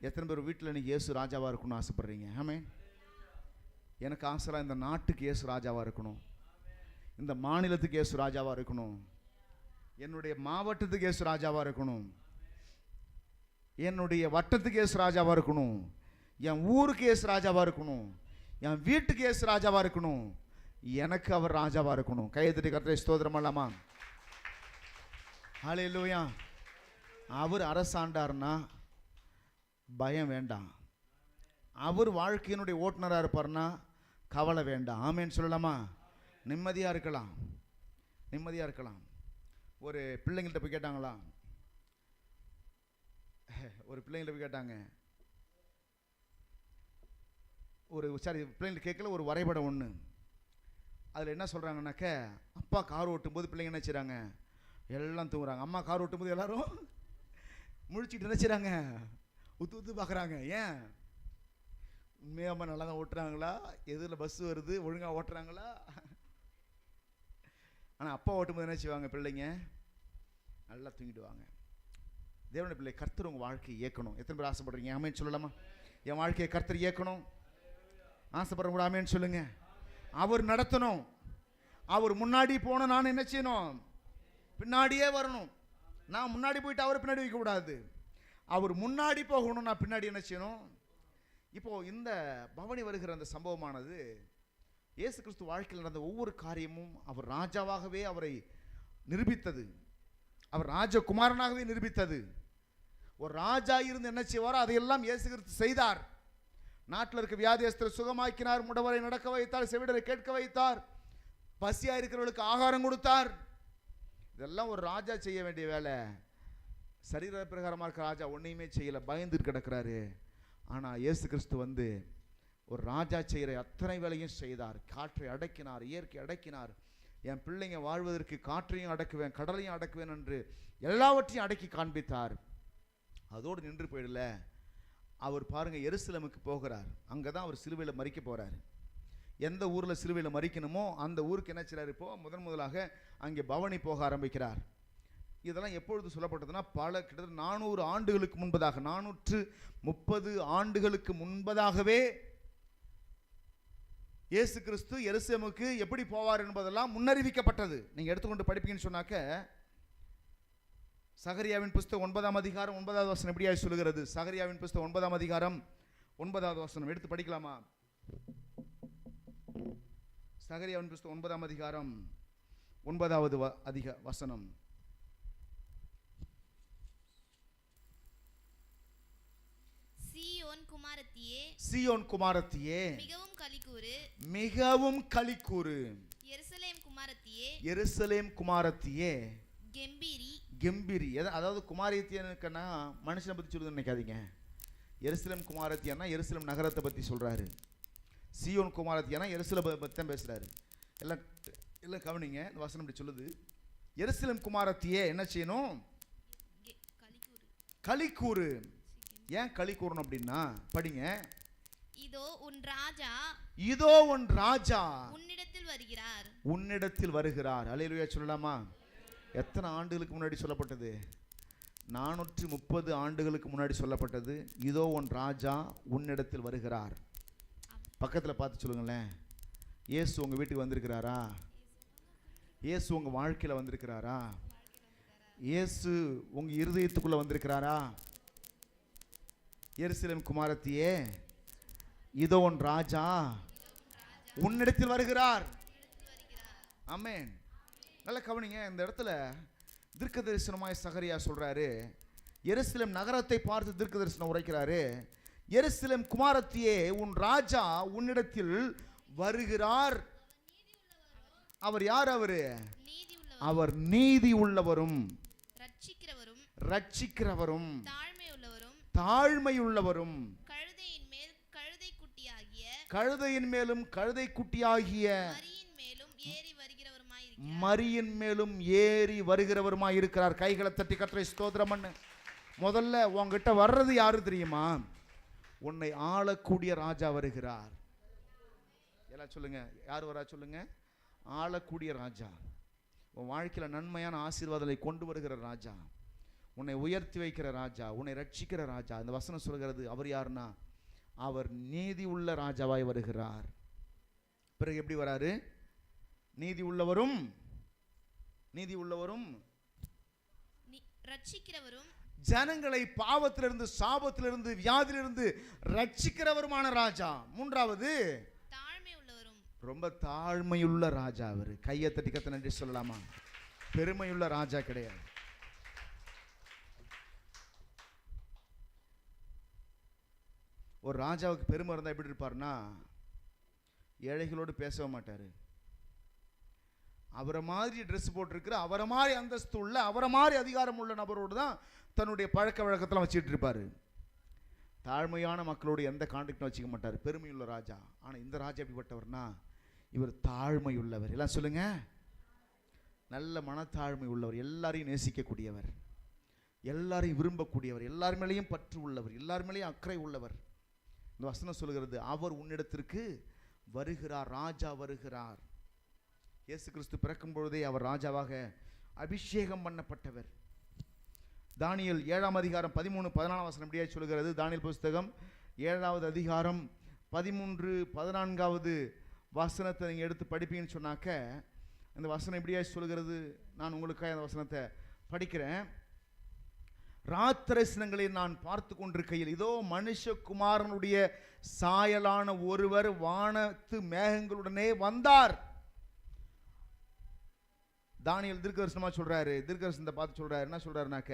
எத்தனை பேர் வீட்டில் நீ இயேசு ராஜாவாக இருக்கணும்னு ஆசைப்படுறீங்க? ஆமேன். எனக்கு ஆசை, இந்த நாட்டுக்கு இயேசு ராஜாவாக இருக்கணும், இந்த மாநிலத்துக்கு இயேசு ராஜாவாக இருக்கணும், என்னுடைய மாவட்டத்துக்கு இயேசு ராஜாவாக இருக்கணும், என்னுடைய வட்டத்துக்கு இயேசு ராஜாவாக இருக்கணும், என் ஊருக்கு இயேசு ராஜாவாக இருக்கணும், என் வீட்டுக்கு இயேசு ராஜாவாக இருக்கணும், எனக்கு அவர் ராஜாவாக இருக்கணும். கையெழுத்தி கர்த்தரை ஸ்தோத்திரம் பண்ணலாமா? ஹல்லேலூயா. அவர் அரசாண்டார்னா பயம் வேண்டாம். அவர் வாழ்க்கையினுடைய ஓட்டுநராக இருப்பார்னா கவலை வேண்டாம். ஆமேன்னு சொல்லலாமா? நிம்மதியாக இருக்கலாம். ஒரு பிள்ளைங்கள்ட்ட போய் கேட்டாங்களா, பிள்ளைங்கள்ட்ட கேட்கல, ஒரு வரைபடம் ஒன்று. அதில் என்ன சொல்கிறாங்கன்னாக்க, அப்பா கார் ஓட்டும்போது பிள்ளைங்க என்ன செய்கிறாங்க, எல்லாம் தூங்குறாங்க. அம்மா கார் ஓட்டும்போது எல்லாரும் முழிச்சிட்டு என்ன செய்கிறாங்க, உத்து பார்க்குறாங்க. ஏன்? உண்மையாக அம்மா நல்லா தான் ஓட்டுறாங்களா, எதில் பஸ் வருது ஒழுங்காக ஓட்டுறாங்களா? ஆனால் அப்பா ஓட்டும்போது என்ன செய்வாங்க, பிள்ளைங்க நல்லா தூங்கிடுவாங்க. தேவனுடைய பிள்ளை, கர்த்தர் உங்கள் வாழ்க்கையை இயக்கணும். எத்தனை பேர் ஆசைப்படுறீங்க? ஆமேன்னு சொல்லலாமா? என் வாழ்க்கையை கர்த்தர் இயக்கணும் ஆசைப்படுற கூட ஆமேன்னு சொல்லுங்க. அவர் நடத்தணும். அவர் முன்னாடி போன நான் என்ன செய்யணும், பின்னாடியே வரணும். நான் முன்னாடி போயிட்டு அவர் பின்னாடி வைக்க கூடாது. அவர் முன்னாடி போகணும், நான் பின்னாடி என்ன செய்யணும். இப்போ இந்த பவனி வருகிற அந்த சம்பவமானது இயேசு கிறிஸ்து வாழ்க்கையில் நடந்த ஒவ்வொரு காரியமும் அவர் ராஜாவாகவே அவரை நிரூபித்தது, அவர் ராஜகுமாரனாகவே நிரூபித்தது. ஒரு ராஜா இருந்து என்ன செய்வாரோ அதையெல்லாம் இயேசு கிறிஸ்து செய்தார். நாட்டில் இருக்க வியாதியஸ்தரை சுகமாக்கினார், முடவரை நடக்க வைத்தார், செவிடரை கேட்க வைத்தார், பசியா இருக்கிறவர்களுக்கு ஆகாரம் கொடுத்தார். இதெல்லாம் ஒரு ராஜா செய்ய வேண்டிய வேலை. சரீர பிரகாரமாக இருக்க ராஜா ஒன்றையுமே செய்யலை, பயந்து கிடக்கிறாரு. ஆனால் இயேசு கிறிஸ்து வந்து ஒரு ராஜா செய்கிற அத்தனை வேலையும் செய்தார். காற்றை அடக்கினார், இயற்கை அடக்கினார். என் பிள்ளைங்க வாழ்வதற்கு காற்றையும் அடக்குவேன், கடலையும் அடக்குவேன் என்று எல்லாவற்றையும் அடக்கி காண்பித்தார். அதோடு நின்று போயிடல, அவர் பாருங்க எருசலேமுக்கு போகிறார். அங்கே தான் அவர் சிலுவையில் மரிக்க போகிறார். எந்த ஊரில் சிலுவையில் மரிக்கணுமோ அந்த ஊருக்கு என்ன செய்கிறார்? இப்போ முதலாக அங்கே பவனி போக ஆரம்பிக்கிறார். இதெல்லாம் எப்பொழுது சொல்லப்பட்டதுன்னா கிட்டத்தட்ட 400 ஆண்டுகளுக்கு முன்பதாக, 430 ஆண்டுகளுக்கு முன்பதாகவே இயேசு கிறிஸ்து எருசலேமுக்கு எப்படி போவார் என்பதெல்லாம் முன்னறிவிக்கப்பட்டது. நீங்கள் எடுத்துக்கொண்டு படிப்பீங்கன்னு சொன்னாக்க, சகரியாவின் புஸ்தகம் 9ஆம் அதிகாரம் 9வது வசனம் எப்படியா சொல்லுகிறது? சகரியாவின் புஸ்தகம் 9ஆம் அதிகாரம் 9வது வசனம் எடுத்து படிக்கலாமா? சகரியாவின் புஸ்தகம் 9ஆம் அதிகாரம் 9வது வசனம். சீயோன் குமாரத்தியே மிகவும் களிக்கூறு, எருசலேம் குமாரத்தியே கெம்பீரி. அதாவது குமாரத்தியனுக்குன்னா மனுஷனை பற்றி சொல்லுதுன்னு நினைக்காதீங்க. எருசலேம் குமாரத்தியானா எருசலேம் நகரத்தை பற்றி சொல்கிறாரு. சீயோன் குமாரத்தியானா எருசலேம் பற்றி தான் பேசுகிறாரு. எல்லாம் கவனிங்க, இந்த வசனம் இப்படி சொல்லுது. எருசலேம் குமாரத்தியே என்ன செய்யணும்? களிக்கூறு. ஏன் களிக்கூறணும் அப்படின்னா படிங்க. இதோ உன் ராஜா உன்னிடத்தில் வருகிறார். அல்லேலூயா சொல்லலாமா? எத்தனை ஆண்டுகளுக்கு முன்னாடி சொல்லப்பட்டது? 430 ஆண்டுகளுக்கு முன்னாடி சொல்லப்பட்டது. இதோ உன் ராஜா உன்னிடத்தில் வருகிறார். பக்கத்தில் பார்த்து சொல்லுங்களேன், இயேசு உங்கள் வீட்டுக்கு வந்திருக்கிறாரா? இயேசு உங்கள் வாழ்க்கையில் வந்திருக்கிறாரா? இயேசு உங்கள் இருதயத்துக்குள்ளே வந்திருக்கிறாரா? எருசலேம் குமாரத்தியே இதோ உன் ராஜா உன்னிடத்தில் வருகிறார். ஆமென். நல்ல கவனிங்க, இந்த இடத்துல தீர்க்க தரிசனமாய் சகரியா சொல்றாரு. எருசலேம் நகரத்தை பார்த்து தீர்க்க தரிசனம் உரைக்கிறாரு. எருசலேம் குமாரத்தியே உன் ராஜா உன்னிடத்தில் வருகிறார். அவர் யார்? அவர் நீதி உள்ளவரும் ரட்சிக்கிறவரும் தாழ்மையுள்ளவரும் கழுதையின் மேலும் கழுதை குட்டியாகிய மரியின் மேலும் ஏறி வருகிறவருமாய் இருக்கிறார். கைகளை தட்டி கர்த்தரை ஸ்தோத்திரம் பண்ணு. முதல்ல உங்ககிட்ட வர்றது யாரு தெரியுமா? உன்னை ஆளக்கூடிய ராஜா வருகிறார். எல்லாம் சொல்லுங்க, யார் வரா சொல்லுங்க? ஆளக்கூடிய ராஜா. உன் வாழ்க்கையில் நன்மையான ஆசீர்வாதங்களை கொண்டு வருகிற ராஜா, உன்னை உயர்த்தி வைக்கிற ராஜா, உன்னை ரட்சிக்கிற ராஜா. இந்த வசனம் சொல்கிறது அவர் யாருன்னா அவர் நீதி உள்ள ராஜாவாய் வருகிறார். பிறகு எப்படி வராரு? நீதி உள்ளவரும் ரட்சிக்கிறவரும் ஜனங்களை பாவத்திலிருந்து சாபத்திலிருந்து வியாதியிலிருந்து ரட்சிக்கிறவருமான ராஜா. மூன்றாவது தாழ்மை உள்ளவரும், ரொம்ப தாழ்மையுள்ள ராஜா. அவர் கையை தட்டி கத்த நன்றி சொல்லலாமா? பெருமையுள்ள ராஜா கிடையாது. ஒரு ராஜாவுக்கு பெருமை இருந்தால் எப்படி இருப்பார்னா, ஏழைகளோடு பேசவே மாட்டார். அவரை மாதிரி ட்ரெஸ் போட்டிருக்கிற, அவரை மாதிரி அந்தஸ்து உள்ள, அவரை மாதிரி அதிகாரம் உள்ள நபரோடு தான் தன்னுடைய பழக்க வழக்கத்தில் வச்சுட்டு இருப்பார். தாழ்மையான மக்களோடு எந்த கான்டாக்டும் வச்சுக்க மாட்டார். பெருமையுள்ள ராஜா. ஆனால் இந்த ராஜா எப்படிப்பட்டவர்னா இவர் தாழ்மையுள்ளவர். எல்லாம் சொல்லுங்க, நல்ல மனத்தாழ்மை உள்ளவர், எல்லாரையும் நேசிக்கக்கூடியவர், எல்லாரையும் விரும்பக்கூடியவர், எல்லார் மேலேயும் பற்று உள்ளவர், எல்லார் மேலேயும் அக்கறை உள்ளவர். இந்த வசனம் சொல்கிறது அவர் உன்னிடத்திற்கு வருகிறார். ராஜா வருகிறார். இயேசு கிறிஸ்து பிறக்கும் பொழுதே அவர் ராஜாவாக அபிஷேகம் பண்ணப்பட்டவர். தானியேல் 7ஆம் அதிகாரம் 13-14 வசனம் இப்படியே சொல்கிறது. தானியேல் புஸ்தகம் 7வது அதிகாரம் 13-14 வசனத்தை நீங்கள் எடுத்து படிப்பீங்கன்னு சொன்னாக்க, இந்த வசனம் இப்படியே சொல்கிறது. நான் உங்களுக்காக அந்த வசனத்தை படிக்கிறேன். ராத்திரசினங்களை நான் பார்த்து கொண்டிருக்கையில் இதோ மனுஷகுமாரனுடைய சாயலான ஒருவர் வானத்து மேகங்களுடனே வந்தார். தானியேல் தீர்க்கதரிசனமா சொல்றாரு. தீர்க்கதரிசனத்தை பார்த்து சொல்றாரு. என்ன சொல்றாருனாக்க,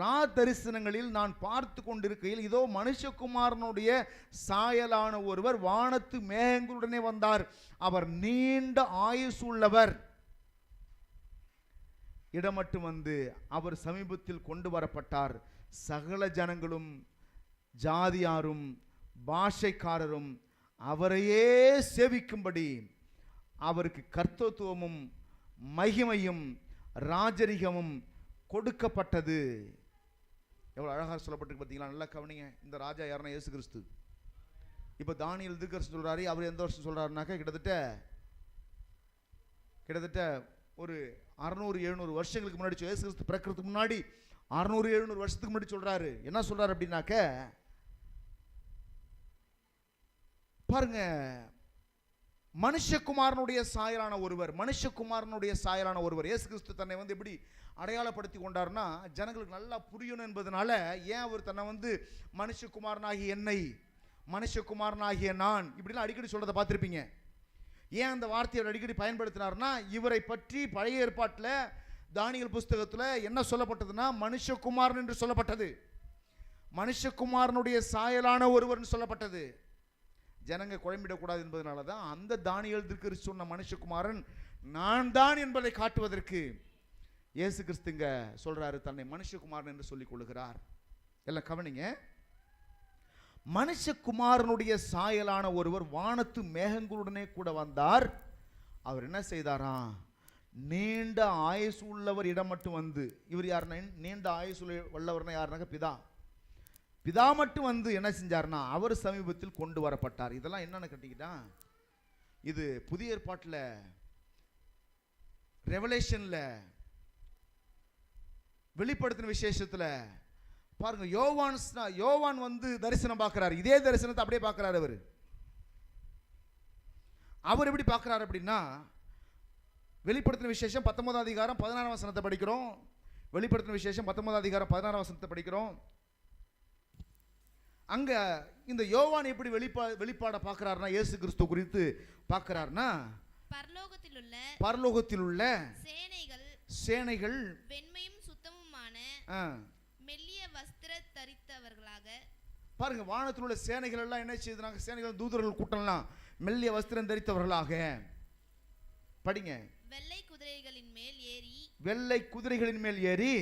ராத்தரிசனங்களில் நான் பார்த்து கொண்டிருக்கையில் இதோ மனுஷகுமாரனுடைய சாயலான ஒருவர் வானத்து மேகங்களுடனே வந்தார். அவர் நீண்ட ஆயுசு உள்ளவர். இடமட்டும் வந்து அவர் சமீபத்தில் கொண்டு வரப்பட்டார். சகல ஜனங்களும் ஜாதியாரும் பாஷைக்காரரும் அவரையே சேவிக்கும்படி அவருக்கு கர்த்தத்துவமும் மகிமையும் ராஜரிகமும் கொடுக்கப்பட்டது. எவ்வளோ அழகாக சொல்லப்பட்டிருக்கு பார்த்தீங்களா? நல்லா கவனிங்க. இந்த ராஜா யாருன்னா இயேசு கிறிஸ்து. இப்போ தானியேல் தீர்க்கதரிசி சொல்கிறாரு. அவர் எந்த வருஷம் சொல்கிறாருனாக்கா கிட்டத்தட்ட ஒரு 600-700 வருஷங்களுக்கு முன்னாடி, இயேசு கிறிஸ்து பிறக்கிறதுக்கு முன்னாடி 600-700 வருஷத்துக்கு முன்னாடி சொல்கிறாரு. என்ன சொல்கிறார் அப்படின்னாக்க பாருங்க, மனுஷகுமாரனுடைய சாயலான ஒருவர் இயேசு கிறிஸ்து தன்னை வந்து எப்படி அடையாளப்படுத்தி கொண்டார்னா, ஜனங்களுக்கு நல்லா புரியணும் என்பதனால ஏன் அவர் தன்னை மனுஷகுமாரனாகிய என்னை, மனுஷகுமாரனாகிய நான் இப்படிலாம் அடிக்கடி சொல்றதை பார்த்துருப்பீங்க. ஏன் அந்த வார்த்தையை அடிக்கடி பயன்படுத்தினார்னா, இவரை பற்றி பழைய ஏற்பாட்டில் தானியேல் புஸ்தகத்தில் என்ன சொல்லப்பட்டதுன்னா, மனுஷகுமாரன் என்று சொல்லப்பட்டது, மனுஷகுமாரனுடைய சாயலான ஒருவர் சொல்லப்பட்டது. ஜனங்க குழம்பிடக்கூடாது என்பதனால தான் அந்த தானியேல் தீர்க்கதரிசி சொன்ன மனுஷகுமாரன் நான் தான் என்பதை காட்டுவதற்கு இயேசு கிறிஸ்துங்க சொல்றாரு, தன்னை மனுஷகுமாரன் என்று சொல்லிக் கொள்ளுகிறார். எல்லாம் கவனிங்க. மனுஷகுமாரனுடைய சாயலான ஒருவர் வானத்து மேகங்களுடனே கூட வந்தார். அவர் என்ன செய்தாராம்? நீண்ட ஆயுசு உள்ளவர் இடம் மட்டும் வந்து, இவர் யாருன்னா நீண்ட ஆயுசு உள்ளவர்னா யாருனாக்க பிதா மட்டும் வந்து என்ன செஞ்சார்னா அவர் சமீபத்தில் கொண்டு வரப்பட்டார். இதெல்லாம் என்னன்னு கேட்டீங்கன்னா, இது புதிய ஏற்பாட்டில் ரெவலேஷன்ல வெளிப்படுத்தின விசேஷத்தில் பாருங்க, யோவான் வந்து தரிசனம் பார்க்கிறார். இதே தரிசனத்தை அப்படியே பார்க்கிறார். அவர் எப்படி பார்க்கிறார் அப்படின்னா, வெளிப்படுத்தின விசேஷம் 19 அதிகாரம் 16 வசனத்தை படிக்கிறோம். வெளிப்படுத்தின விசேஷம் 19 அதிகாரம் 16 வசனத்தை படிக்கிறோம். அங்க இந்த யோவான் எப்படி வெளிப்பாட பார்க்கிறார்னா, இயேசு கிறிஸ்து குறித்து பார்க்கிறார்னா, பரலோகத்தில் உள்ள சேனைகள் வெண்மையும் சுத்தமுமான மெல்லிய வஸ்திர தரித்தவர்களாக, பாருங்க, வானத்தில் உள்ள சேனைகள் எல்லாம் என்ன செய்யுதுனாங்க, சேனைகள் தூதர்கள் கூட்டம்லாம் மெல்லிய வஸ்திரம் தரித்தவர்களாக. படிங்க. வெள்ளை குதிரைகளின் மேல் ஏறி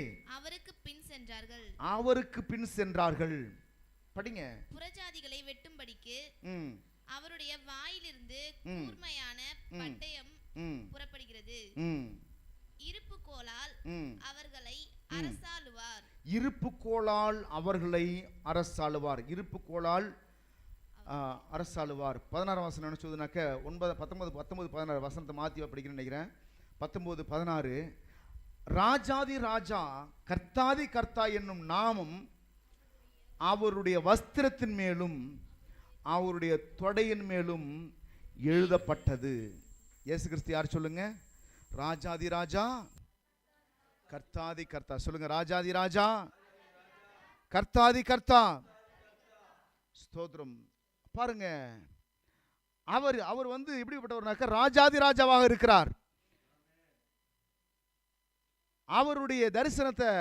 அவருக்கு பின் சென்றார்கள். படிங்க. புறஜாதிகளை வெட்டும்படிக்கு அவருடைய வாயிலிருந்து கூர்மையான பட்டயம் புறப்படுகிறது. இருப்புக்கோலால் அவர்களை அரசாளுவார். இருப்புக்கோலால் 16 வசனம் என்ன சொல்லுதுனாக்க 19-16 வசனத்தை மாற்றி படிக்கிறேன்னு நினைக்கிறேன். 19-16 ராஜாதி ராஜா கர்த்தாதி கர்த்தா என்னும் நாமம் அவருடைய வஸ்திரத்தின் மேலும் அவருடைய தொடையின் மேலும் எழுதப்பட்டது. இயேசு கிறிஸ்து யார் சொல்லுங்க? ராஜாதி ராஜா கர்த்தாதி கர்த்தா. சொல்லுங்க, ராஜாதி ராஜா கர்த்தாதி கர்த்தா. ஸ்தோத்திரம். பாருங்க, அவர் வந்து எப்படிப்பட்டவர்னாக்க ராஜாதி ராஜாவாக இருக்கிறார். அவருடைய தரிசனத்தை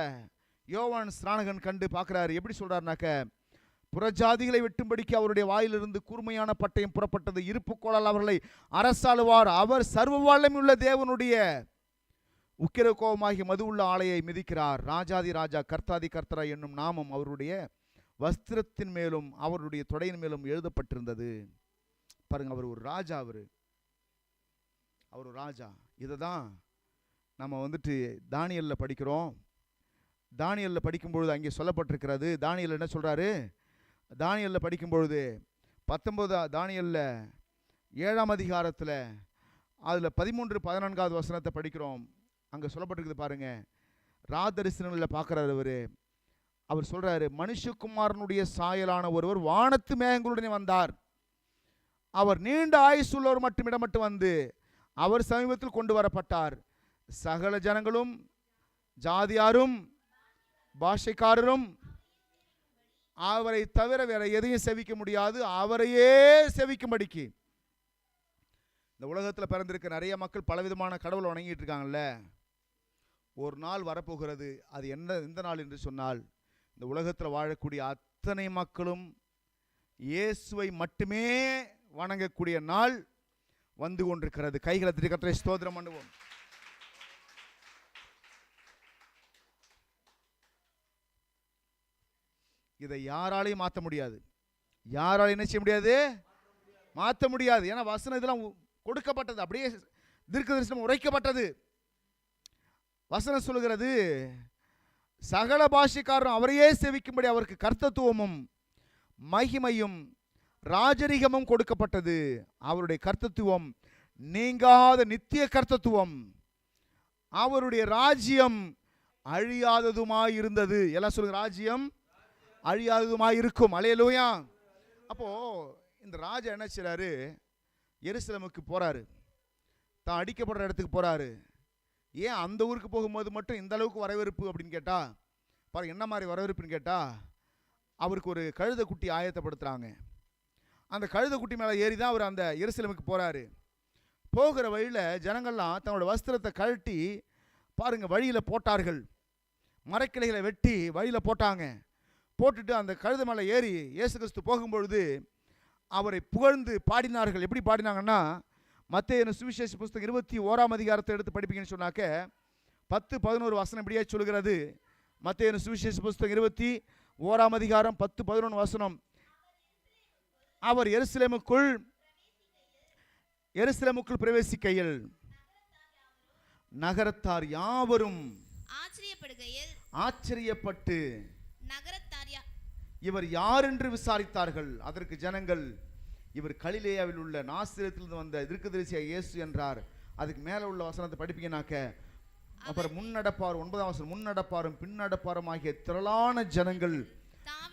யோவான் ஸ்நானகன் கண்டு பார்க்கிறார். எப்படி சொல்றாருனாக்க, புறஜாதிகளை வெட்டும்படிக்கு அவருடைய வாயிலிருந்து கூர்மையான பட்டயம் புறப்பட்டது. இருப்புக்கோளால் அவர்களை அரசாளுவார். அவர் சர்வ வல்லமையுள்ள தேவனுடைய உக்கிர கோபமாகிய மது உள்ள ஆலையை மிதிக்கிறார். ராஜாதி ராஜா கர்த்தாதி கர்த்தரா என்னும் நாமம் அவருடைய வஸ்திரத்தின் மேலும் அவருடைய தொடையின் மேலும் எழுதப்பட்டிருந்தது. பாருங்க, அவர் ஒரு ராஜா. அவர் ஒரு ராஜா. இதை தான் நம்ம வந்துட்டு தானியேலில் படிக்கிறோம். தானியேலில் படிக்கும்பொழுது அங்கே சொல்லப்பட்டிருக்கிறது. தானியேல் என்ன சொல்கிறாரு? தானியேலில் படிக்கும்பொழுது 19 தானியேலில் 7ஆம் அதிகாரத்தில் அதில் 13-14 வசனத்தை படிக்கிறோம். அங்கே சொல்லப்பட்டிருக்குது பாருங்க. ராதரிசனங்களில் பார்க்குறாரு. அவர் சொல்கிறாரு, மனுஷகுமாரனுடைய சாயலான ஒருவர் வானத்து மேகங்களுடனே வந்தார். அவர் நீண்ட ஆயுசுள்ளவர் மட்டும் வந்து அவர் சமீபத்தில் கொண்டு வரப்பட்டார். சகல ஜனங்களும் ஜாதியாரும் பாஷைக்காரரும் அவரை தவிர வேற எதையும் செவிக்க முடியாது, அவரையே செவிக்கும்படிக்கு. இந்த உலகத்தில் பிறந்திருக்க நிறைய மக்கள் பலவிதமான கடவுளை வணங்கிட்டு இருக்காங்கல்ல. ஒரு நாள் வரப்போகிறது. அது எந்த நாள் என்று சொன்னால், இந்த உலகத்தில் வாழக்கூடிய அத்தனை மக்களும் இயேசுவை மட்டுமே வணங்கக்கூடிய நாள் வந்து கொண்டிருக்கிறது. கைகளை தட்டி கர்த்தரை ஸ்தோத்திரம் பண்ணுவோம். இதை யாராலையும் மாற்ற முடியாது. யாராலையும் என்ன செய்ய முடியாது? மாற்ற முடியாது. ஏன்னா வசனம் இதெல்லாம் கொடுக்கப்பட்டது, அப்படியே தீர்க்கதரிசனம் உரைக்கப்பட்டது. வசனம் சொல்லுகிறது, சகல பாஷைக்காரரும் அவரையே சேவிக்கும்படி அவருக்கு கர்த்தத்துவமும் மகிமையும் ராஜரிகமும் கொடுக்கப்பட்டது. அவருடைய கர்த்தத்துவம் நீங்காத நித்திய கர்த்தத்துவம், அவருடைய ராஜ்யம் அழியாததுமாய் இருந்தது. எல்லாம் சொல்லுங்க, ராஜ்யம் அழியாததுமாய் இருக்கும். அல்லேலூயா. அப்போ இந்த ராஜா என்ன செய்றாரு? எருசலேமுக்கு போறாரு, தான் அடிக்கப்படுற இடத்துக்கு போறாரு. ஏன் அந்த ஊருக்கு போகும்போது மட்டும் இந்த அளவுக்கு வரவேற்பு அப்படின்னு கேட்டா, பாருங்க என்ன மாதிரி வரவேற்புன்னு கேட்டா, அவருக்கு ஒரு கழுதை குட்டி ஆயத்தப்படுத்துறாங்க. அந்த கழுதை குட்டி மேலே ஏறி தான் அவர் அந்த எருசலேமுக்கு போறாரு. போகிற வழியில் ஜனங்கள்லாம் தங்களோட வஸ்திரத்தை கழட்டி பாருங்க வழியில் போட்டார்கள். மரக்கிளைகளை வெட்டி வழியில் போட்டாங்க. போட்டுட்டு அந்த கழுதை மேலே ஏறி இயேசு கிறிஸ்து போகும்பொழுது அவரை புகழ்ந்து பாடினார்கள். எப்படி பாடினாங்கன்னா, மத்தேயு சுவிசேஷ புஸ்தகம் 21ஆம் அதிகாரத்தை எடுத்து படிப்பீங்கன்னு சொன்னாக்க 10-11 வசனம் இப்படியே சொல்கிறது. மத்தேயு சுவிசேஷ புஸ்தகம் 21ஆம் அதிகாரம் 10-11 வசனம். அவர் எருசலேமுக்குள் பிரவேசிக்கையில் நகரத்தார் யாவரும் ஆச்சரியப்பட்டு இவர் யார் என்று விசாரித்தார்கள். அதற்கு ஜனங்கள், இவர் கலிலேயாவில் உள்ள நாசரேத்திலிருந்து வந்த தீர்க்கதரிசியாகிய இயேசு என்றார். அதுக்கு மேலே உள்ள வசனத்தை படிப்பீங்கன்னாக்க, அப்புறம் முன்னடப்பார் 9ஆம் வசனம், முன்னடப்பாரும் பின்னடப்பாரும் ஆகிய திரளான ஜனங்கள்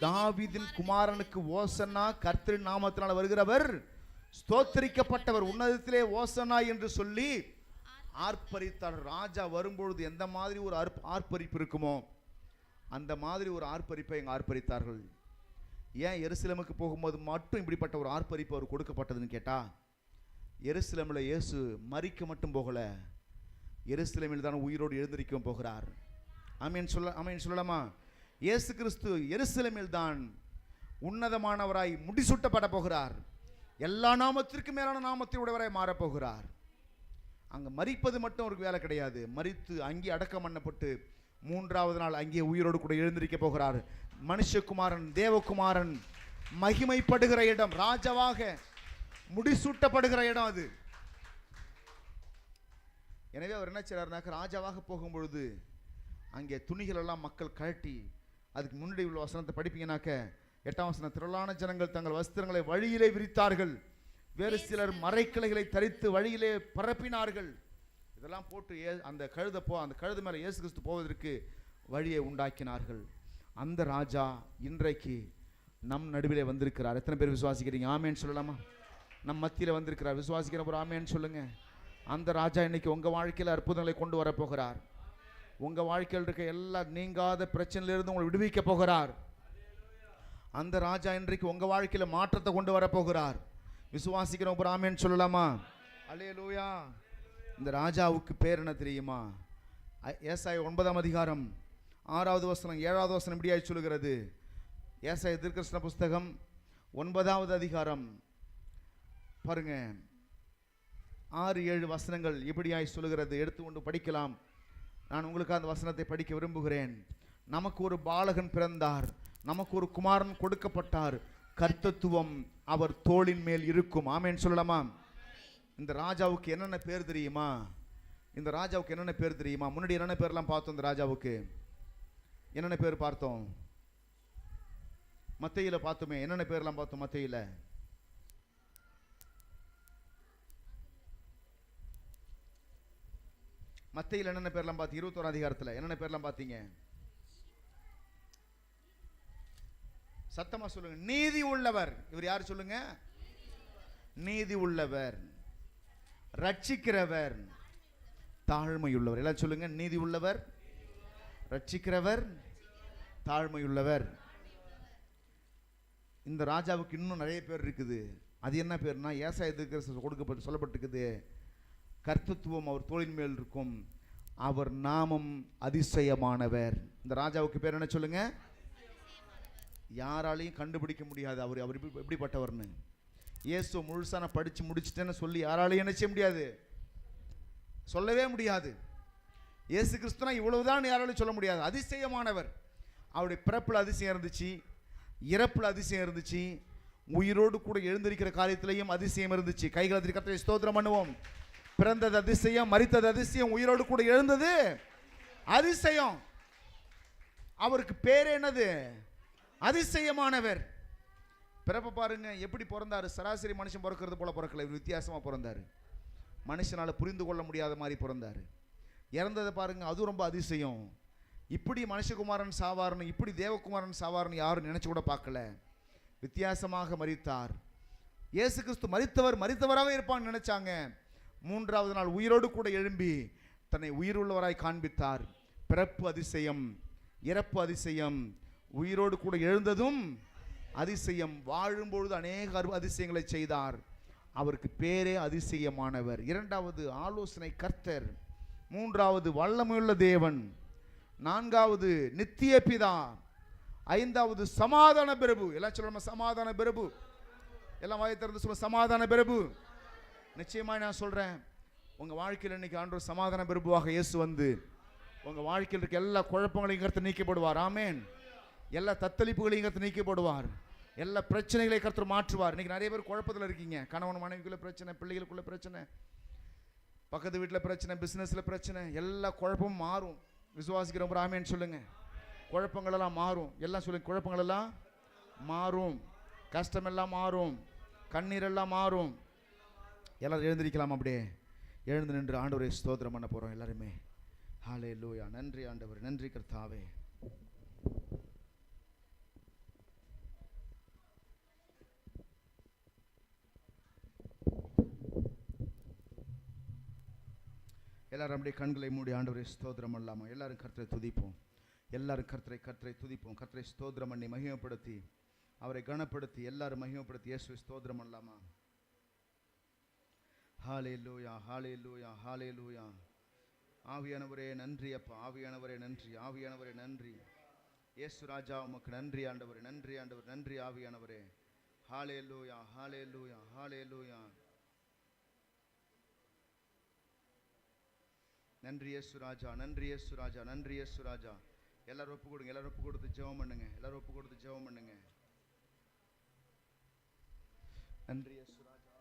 தாவீதின் குமாரனுக்கு ஓசன்னா, கர்த்தரின் நாமத்தினால் வருகிறவர் ஸ்தோத்திரிக்கப்பட்டவர், உன்னதத்திலே ஓசன்னா என்று சொல்லி ஆர்ப்பரித்தார். ராஜா வரும்பொழுது எந்த மாதிரி ஒரு ஆர்ப்பரிப்பு இருக்குமோ அந்த மாதிரி ஒரு ஆர்ப்பரிப்பை இங்கே ஆர்ப்பரித்தார்கள். ஏன் எருசலேமுக்கு போகும்போது மட்டும் இப்படிப்பட்ட ஒரு ஆர்ப்பரிப்பு அவர் கொடுக்கப்பட்டதுன்னு கேட்டால், எருசலேமில் இயேசு மரிக்க மட்டும் போகல, எருசலேமில் தான் உயிரோடு எழுந்திருக்கவும் போகிறார். ஆமென் சொல்லலாமா? இயேசு கிறிஸ்து எருசலேமில் தான் உன்னதமானவராய் முடிசூட்டப்பட போகிறார். எல்லா நாமத்திற்கும் மேலான நாமத்தை உடையவராய் மாறப்போகிறார். அங்கே மரிப்பது மட்டும் அவருக்கு வேலை கிடையாது. மரித்து அங்கே அடக்கம் பண்ணப்பட்டு 3ஆவது நாள் அங்கே உயிரோடு கூட எழுந்திருக்க போகிறார். மனுஷகுமாரன், தேவகுமாரன் மகிமைப்படுகிற இடம், ராஜாவாக முடிசூட்டப்படுகிற இடம் அது. எனவே அவர் என்ன செய்றாருனாக்க, ராஜாவாக போகும்பொழுது அங்கே துணிகள் எல்லாம் மக்கள் கழட்டி, அதுக்கு முன்னாடி உள்ள வசனத்தை படிப்பீங்கன்னாக்க 8ஆம் வசனம், திரளான ஜனங்கள் தங்கள் வஸ்திரங்களை வழியிலே விரித்தார்கள், வேறு சிலர் மறைக்கிளைகளை தரித்து வழியிலே பரப்பினார்கள். இதெல்லாம் போட்டு அந்த கழுது மேலே இயேசு கிறிஸ்து போவதற்கு வழியை உண்டாக்கினார்கள். அந்த ராஜா இன்றைக்கு நம் நடுவிலே வந்திருக்கிறார். எத்தனை பேர் விசுவாசிக்கிறீங்க? ஆமேன்னு சொல்லலாமா? நம் மத்தியில் வந்திருக்கிறார். விசுவாசிக்கிற ஒரு ஆமேன்னு சொல்லுங்க. அந்த ராஜா இன்னைக்கு உங்கள் வாழ்க்கையில் அற்புதங்களை கொண்டு வரப்போகிறார். உங்கள் வாழ்க்கையில் இருக்க எல்லா நீங்காத பிரச்சனையிலிருந்து உங்களை விடுவிக்க போகிறார். அந்த ராஜா இன்றைக்கு உங்கள் வாழ்க்கையில் மாற்றத்தை கொண்டு வரப்போகிறார். விசுவாசிக்கிற ஒரு ஆமேன்னு சொல்லலாமா? அல்லேலூயா. இந்த ராஜாவுக்கு பேர் என்ன தெரியுமா? ஏசாயா 9ஆம் அதிகாரம் 6வது வசனம் 7வது வசனம் இப்படியாய் சொல்லுகிறது. ஏசாயா தீர்க்கதரிசன புஸ்தகம் 9வது அதிகாரம் பாருங்க 6-7 வசனங்கள் இப்படியாய் சொல்லுகிறது. எடுத்துக்கொண்டு படிக்கலாம். நான் உங்களுக்கு அந்த வசனத்தை படிக்க விரும்புகிறேன். நமக்கு ஒரு பாலகன் பிறந்தார், நமக்கு ஒரு குமாரன் கொடுக்கப்பட்டார், கர்த்தத்துவம் அவர் தோளின் மேல் இருக்கும். ஆமேன்னு சொல்லலாமா? இந்த ராஜாவுக்கு என்னென்ன பேர் தெரியுமா? இந்த ராஜாவுக்கு என்னென்ன பேர் தெரியுமா? முன்னாடி என்னென்ன பேர்லாம் பார்த்தோம்? இந்த ராஜாவுக்கு என்னென்ன பேர் பார்த்தோம்? மத்தேயுல பார்த்தோமே. என்னென்ன பேர்லாம் பார்த்தோம் மத்தேயுல? மத்தேயுல என்னென்ன பேர்லாம் பார்த்து? 21ஆம் அதிகாரத்தில் என்னென்ன பேர்லாம் பார்த்தீங்க? சத்தமா சொல்லுங்க. நீதி உள்ளவர். இவர் யார் சொல்லுங்க? நீதி உள்ளவர், ரட்சிக்கிறவர், தாழ்மையுள்ளவர். எல்லாம் சொல்லுங்க. நீதி உள்ளவர், ரட்சிக்கிறவர், தாழ்மையுள்ளவர். இந்த ராஜாவுக்கு இன்னும் நிறைய பேர் இருக்குது. அது என்ன பேர்னா, ஏசாயா கொடுக்கப்பட்டு சொல்லப்பட்டிருக்குது, கர்த்தத்துவம் அவர் தோளின் மேல் இருக்கும், அவர் நாமம் அதிசயமானவர். இந்த ராஜாவுக்கு பேர் என்ன சொல்லுங்க? யாராலையும் கண்டுபிடிக்க முடியாது அவர் எப்படிப்பட்டவர்னு. இயேசு முழுசா நான் படிச்சு முடிச்சுட்டேன்னு சொல்லி யாராலையும் என்ன செய்ய முடியாது, சொல்லவே முடியாது. இயேசு கிறிஸ்துனா இவ்வளவுதான் யாராலையும் சொல்ல முடியாது. அதிசயமானவர். அவருடைய பிறப்பில் அதிசயம் இருந்துச்சு, இறப்பில் அதிசயம் இருந்துச்சு, உயிரோடு கூட எழுந்திருக்கிற காரியத்திலையும் அதிசயம் இருந்துச்சு. கைகளை கர்த்தரை ஸ்தோத்திரம் பண்ணுவோம். பிறந்தது அதிசயம், மரித்தது அதிசயம், உயிரோடு கூட எழுந்தது அதிசயம். அவருக்கு பேர் என்னது? அதிசயமானவர். பிறப்ப பாருங்க, எப்படி பிறந்தாரு? சராசரி மனுஷன் பிறக்கிறது போல பிறக்கல, இவர் வித்தியாசமா பிறந்தாரு. மனுஷனால புரிந்து கொள்ள முடியாத மாதிரி பிறந்தாரு. இறந்ததை பாருங்க, அது ரொம்ப அதிசயம். இப்படி மனுஷகுமாரன் சாவார்னு, இப்படி தேவகுமாரன் சாவார்னு யாரும் நினைச்சு கூட பார்க்கல. வித்தியாசமாக மரித்தார். இயேசு கிறிஸ்து மரித்தவராக இருப்பான்னு நினைச்சாங்க. மூன்றாவது நாள் உயிரோடு கூட எழும்பி தன்னை உயிருள்ளவராய் காண்பித்தார். பிறப்பு அதிசயம், இறப்பு அதிசயம், உயிரோடு கூட எழுந்ததும் அதிசயம். வாழும்பொழுது அநேக அதிசயங்களை செய்தார். அவருக்கு பேரே அதிசயமானவர். இரண்டாவது ஆலோசனை கர்த்தர், மூன்றாவது வல்லமையுள்ள தேவன், நான்காவது நித்திய பிதா, ஐந்தாவது சமாதான பிரபு. எல்லாம் சொல்லுமா சமாதான பிரபு? எல்லாம் வாயை திறந்து சொல்ல சமாதான பிரபு. நிச்சயமாக நான் சொல்றேன், உங்க வாழ்க்கையில் இன்னைக்கு ஆண்டவர் சமாதான பிரபுவாக இயேசு வந்து உங்க வாழ்க்கையில் இருக்க எல்லா குழப்பங்களையும் கர்த்தர் நீக்கப்படுவார். ஆமென். எல்லா தத்தளிப்புகளையும் கர்த்தர் நீக்கப்படுவார். எல்லா பிரச்சனைகளை கர்த்தர் மாற்றுவார். இன்னைக்கு நிறைய பேர் குழப்பத்தில் இருக்கீங்க. கணவன் மனைவிக்குள்ள பிரச்சனை, பிள்ளைகளுக்குள்ள பிரச்சனை, பக்கத்து வீட்டில் பிரச்சனை, பிசினஸ்ல பிரச்சனை, எல்லா குழப்பமும் மாறும். விசுவாசிக்கிறவங்க ஆமென் சொல்லுங்க. குழப்பங்கள் எல்லாம் மாறும். எல்லாம் சொல்லுங்க, குழப்பங்கள் எல்லாம் மாறும், கஷ்டம் எல்லாம் மாறும், கண்ணீர் எல்லாம் மாறும். எல்லாரும் எழுந்திருக்கலாம். அப்படியே எழுந்து நின்று ஆண்டவரை ஸ்தோத்திரம் பண்ண போறோம் எல்லாருமே. ஹல்லேலூயா. நன்றி ஆண்டவர், நன்றி கர்த்தாவே. எல்லாரும் அப்படியே கண்களை மூடி ஆண்டவரை ஸ்தோத்திரம் பண்ணலாமா? எல்லாரும் கர்த்தரை துதிப்போம். எல்லாரும் கர்த்தரை துதிப்போம். கர்த்தரை ஸ்தோத்திரம் பண்ணி மகிமைப்படுத்தி அவரை கனப்படுத்தி எல்லாரும் மகிமைப்படுத்தி இயேசுவை ஸ்தோத்திரம் பண்ணலாமா? ஹல்லேலூயா, ஹல்லேலூயா, ஹல்லேலூயா. ஆவியானவரே நன்றி அப்பா, ஆவியானவரே நன்றி, ஆவியானவரே நன்றி. இயேசு ராஜா உமக்கு நன்றி ஆண்டவரே, நன்றி ஆண்டவர், நன்றி ஆவியானவரே. ஹல்லேலூயா, ஹல்லேலூயா, ஹல்லேலூயா. நன்றி இயேசு ராஜா, நன்றி இயேசு ராஜா, நன்றி இயேசு ராஜா. எல்லாரும் ஒப்பு கொடுங்க, எல்லாரும் ஒப்பு கொடுத்து ஜெபம் பண்ணுங்க, எல்லாரும் ஒப்பு கொடுத்து ஜெபம் பண்ணுங்க. நன்றி இயேசு ராஜா.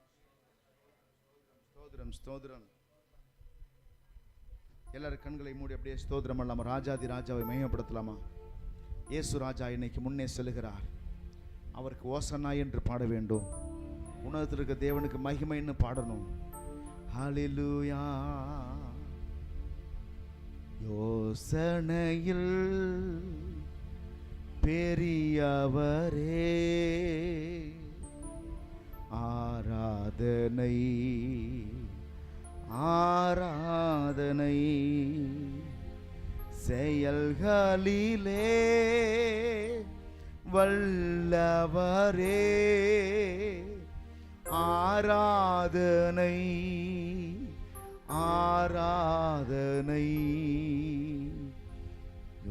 ஸ்தோத்திரம், ஸ்தோத்திரம். எல்லாரும் கண்களை மூடி அப்படியே ஸ்தோத்திரம் பண்ணலாமா? ராஜாதி ராஜாவை மகிமைப்படுத்தலாமா? இயேசு ராஜா இன்னைக்கு முன்னே செல்கிறார். அவருக்கு ஓசன்னா என்று பாட வேண்டும். உன்னதத்தில் இருக்க தேவனுக்கு மகிமைன்னு பாடணும். ஹல்லேலூயா. யோசனையில் பெரியவரே, ஆராதனை ஆராதனை, செயல்களிலே வல்லவரே, ஆராதனை ஆராதனை.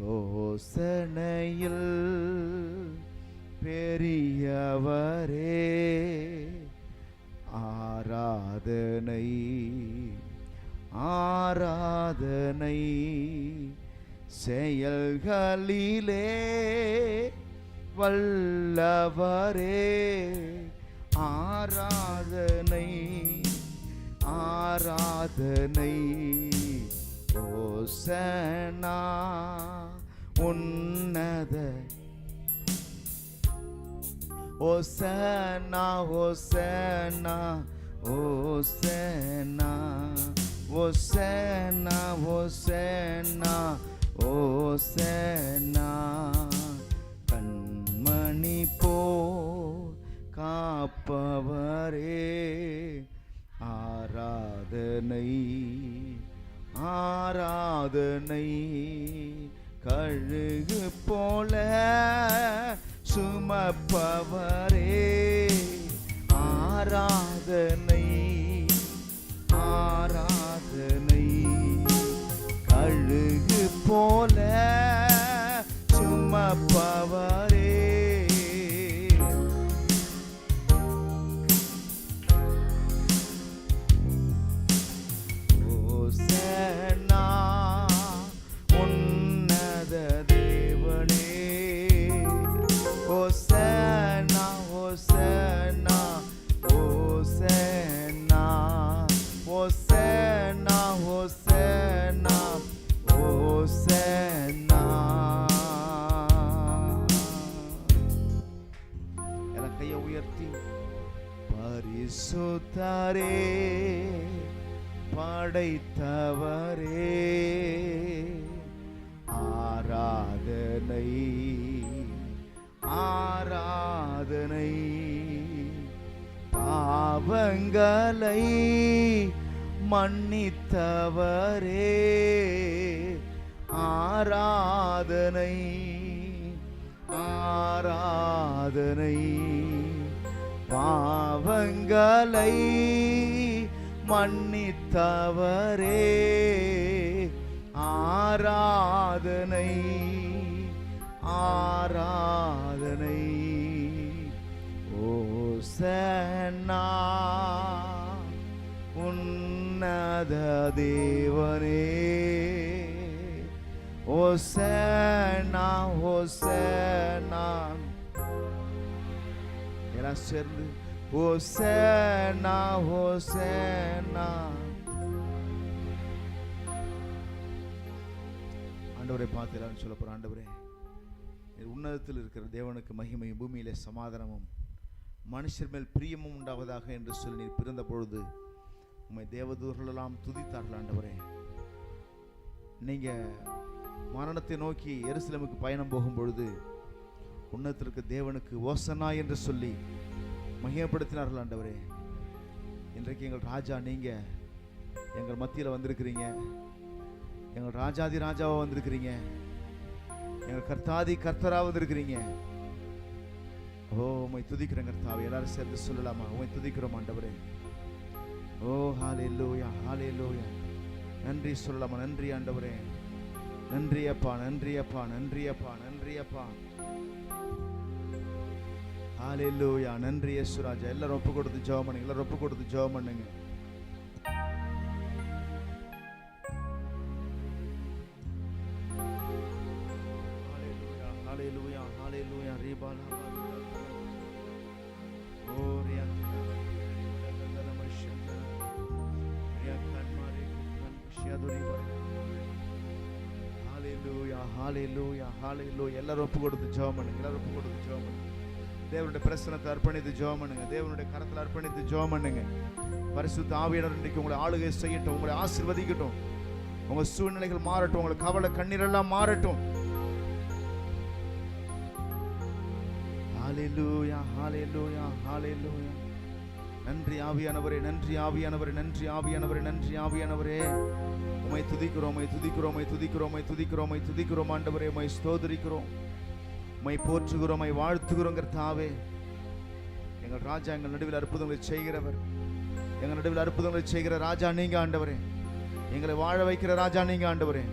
யோசனையில் பெரியவரே, ஆராதனை ஆராதனை, செயல்களிலே வல்லவரே, ஆராதனை ஆராதனை. ஓசன்னா உன்னத, ஓசன்னா ஓசன்னா ஓசன்னா ஓசன்னா ஓசன்னா ஓசன்னா. கண்மணி போல் காப்பவரே, ஆராதனை ஆராதனை. கழுகு போல சுமப்பவரே, ஆராதனை ஆராதனை. கழுகு போல சுமப்பவரே, ஓசன்னா உன்னத தேவனே, ஓசன்னா ஓசன்னா ஓசன்னா. பரிசுத்தரே படைத்தவரே ஆராதனை ஆராதனை பாவங்களை மன்னித்தவரே ஆராதனை ஆராதனை பாவங்களை மன்னித்தவரே ஆராதனை ஆராதனை ஓசன்னா உன்னத தேவனே ஓசன்னா ஓசன்னா எல்லாம் சேர்ந்து ஓசன்னா ஓசன்னா. ஆண்டவரை பார்த்து எல்லாரும் சொல்ல போறோம், ஆண்டவரே உன்னதத்தில் இருக்கிற தேவனுக்கு மகிமையும் பூமியிலே சமாதானமும் மனுஷர் மேல் பிரியமும் உண்டாவதாக என்று சொல்லி நீர் பிறந்த பொழுது உம்மை தேவதூர்கள் எல்லாம் துதித்தார்கள். ஆண்டவரே நீங்க மரணத்தை நோக்கி எருசலேமுக்கு பயணம் போகும் பொழுது உன்னதத்திற்கு தேவனுக்கு ஓசன்னா என்று சொல்லி மகிமைப்படுத்தினார்கள். ஆண்டவரே இன்றைக்கு எங்கள் ராஜா நீங்க எங்கள் மத்தியில் வந்திருக்கிறீங்க, எங்கள் ராஜாதி ராஜாவா வந்திருக்கிறீங்க, எங்கள் கர்த்தாதி கர்த்தராக வந்திருக்கிறீங்க. ஓ உம்மை துதிக்கிறேன் கர்த்தாவே, எல்லாரும் சேர்ந்து சொல்லலாமா? உம்மை துதிக்கிறோம் ஆண்டவரே. ஓ ஹல்லேலூயா ஹல்லேலூயா. நன்றி சொல்லலாமா? நன்றி ஆண்டவரே, நன்றி அப்பா, நன்றி அப்பா, நன்றி அப்பா, நன்றி அப்பா. ஹல்லேலூயா. நன்றி இயேசுராஜா. எல்லாரும் ஒப்பு கொடுத்து ஜெபம் பண்ணுங்க, எல்லாரும் ஒப்பு கொடுத்து ஜெபம் பண்ணுங்க. ஹல்லேலூயா ஹல்லேலூயா ஹல்லேலூயா. ரீபாலா ஓரியா ஹல்லேலூயா ஹல்லேலூயா ஹல்லேலூயா. எல்லாரும் ஒப்பு கொடுத்து ஜெபம் பண்ணுங்க, எல்லாரும் ஒப்பு கொடுத்து ஜெபம் பண்ணுங்க. தேவனுடைய பிரசன்னத்தை அர்ப்பணித்து ஜெபம் பண்ணுங்க, தேவனுடைய கரத்தில் அர்ப்பணித்து ஜெபம் பண்ணுங்க. பரிசுத்த ஆவியானவர் இன்றைக்கு உங்களை ஆளுகை செய்யட்டும், உங்களை ஆசீர்வதிக்கட்டும், உங்க சூழ்நிலைகள் மாறட்டும், உங்களுக்கு கவலை கண்ணீர் எல்லாம் மாறட்டும். ஹல்லேலூயா ஹல்லேலூயா ஹல்லேலூயா. நன்றி ஆவியானவரே, நன்றி ஆவியானவரே, நன்றி ஆவியானவரே, நன்றி ஆவியானவரே. உம்மை துதிக்கிறோம், உம்மை துதிக்கிறோம், உம்மை துதிக்கிறோம், உம்மை துதிக்கிறோம், உம்மை துதிக்கிறோம் ஆண்டவரே. உம்மை ஸ்தோத்திரிக்கிறோம், உம்மை போற்றுகிறோம், உம்மை வாழ்த்துகிறோம் கர்த்தாவே. எங்கள் ராஜா எங்கள் நடுவில் அற்புதங்களை செய்கிறவர், எங்கள் நடுவில் அற்புதங்களை செய்கிற ராஜா நீங்க ஆண்டவரே. எங்களை வாழ வைக்கிற ராஜா நீங்க ஆண்டவரே.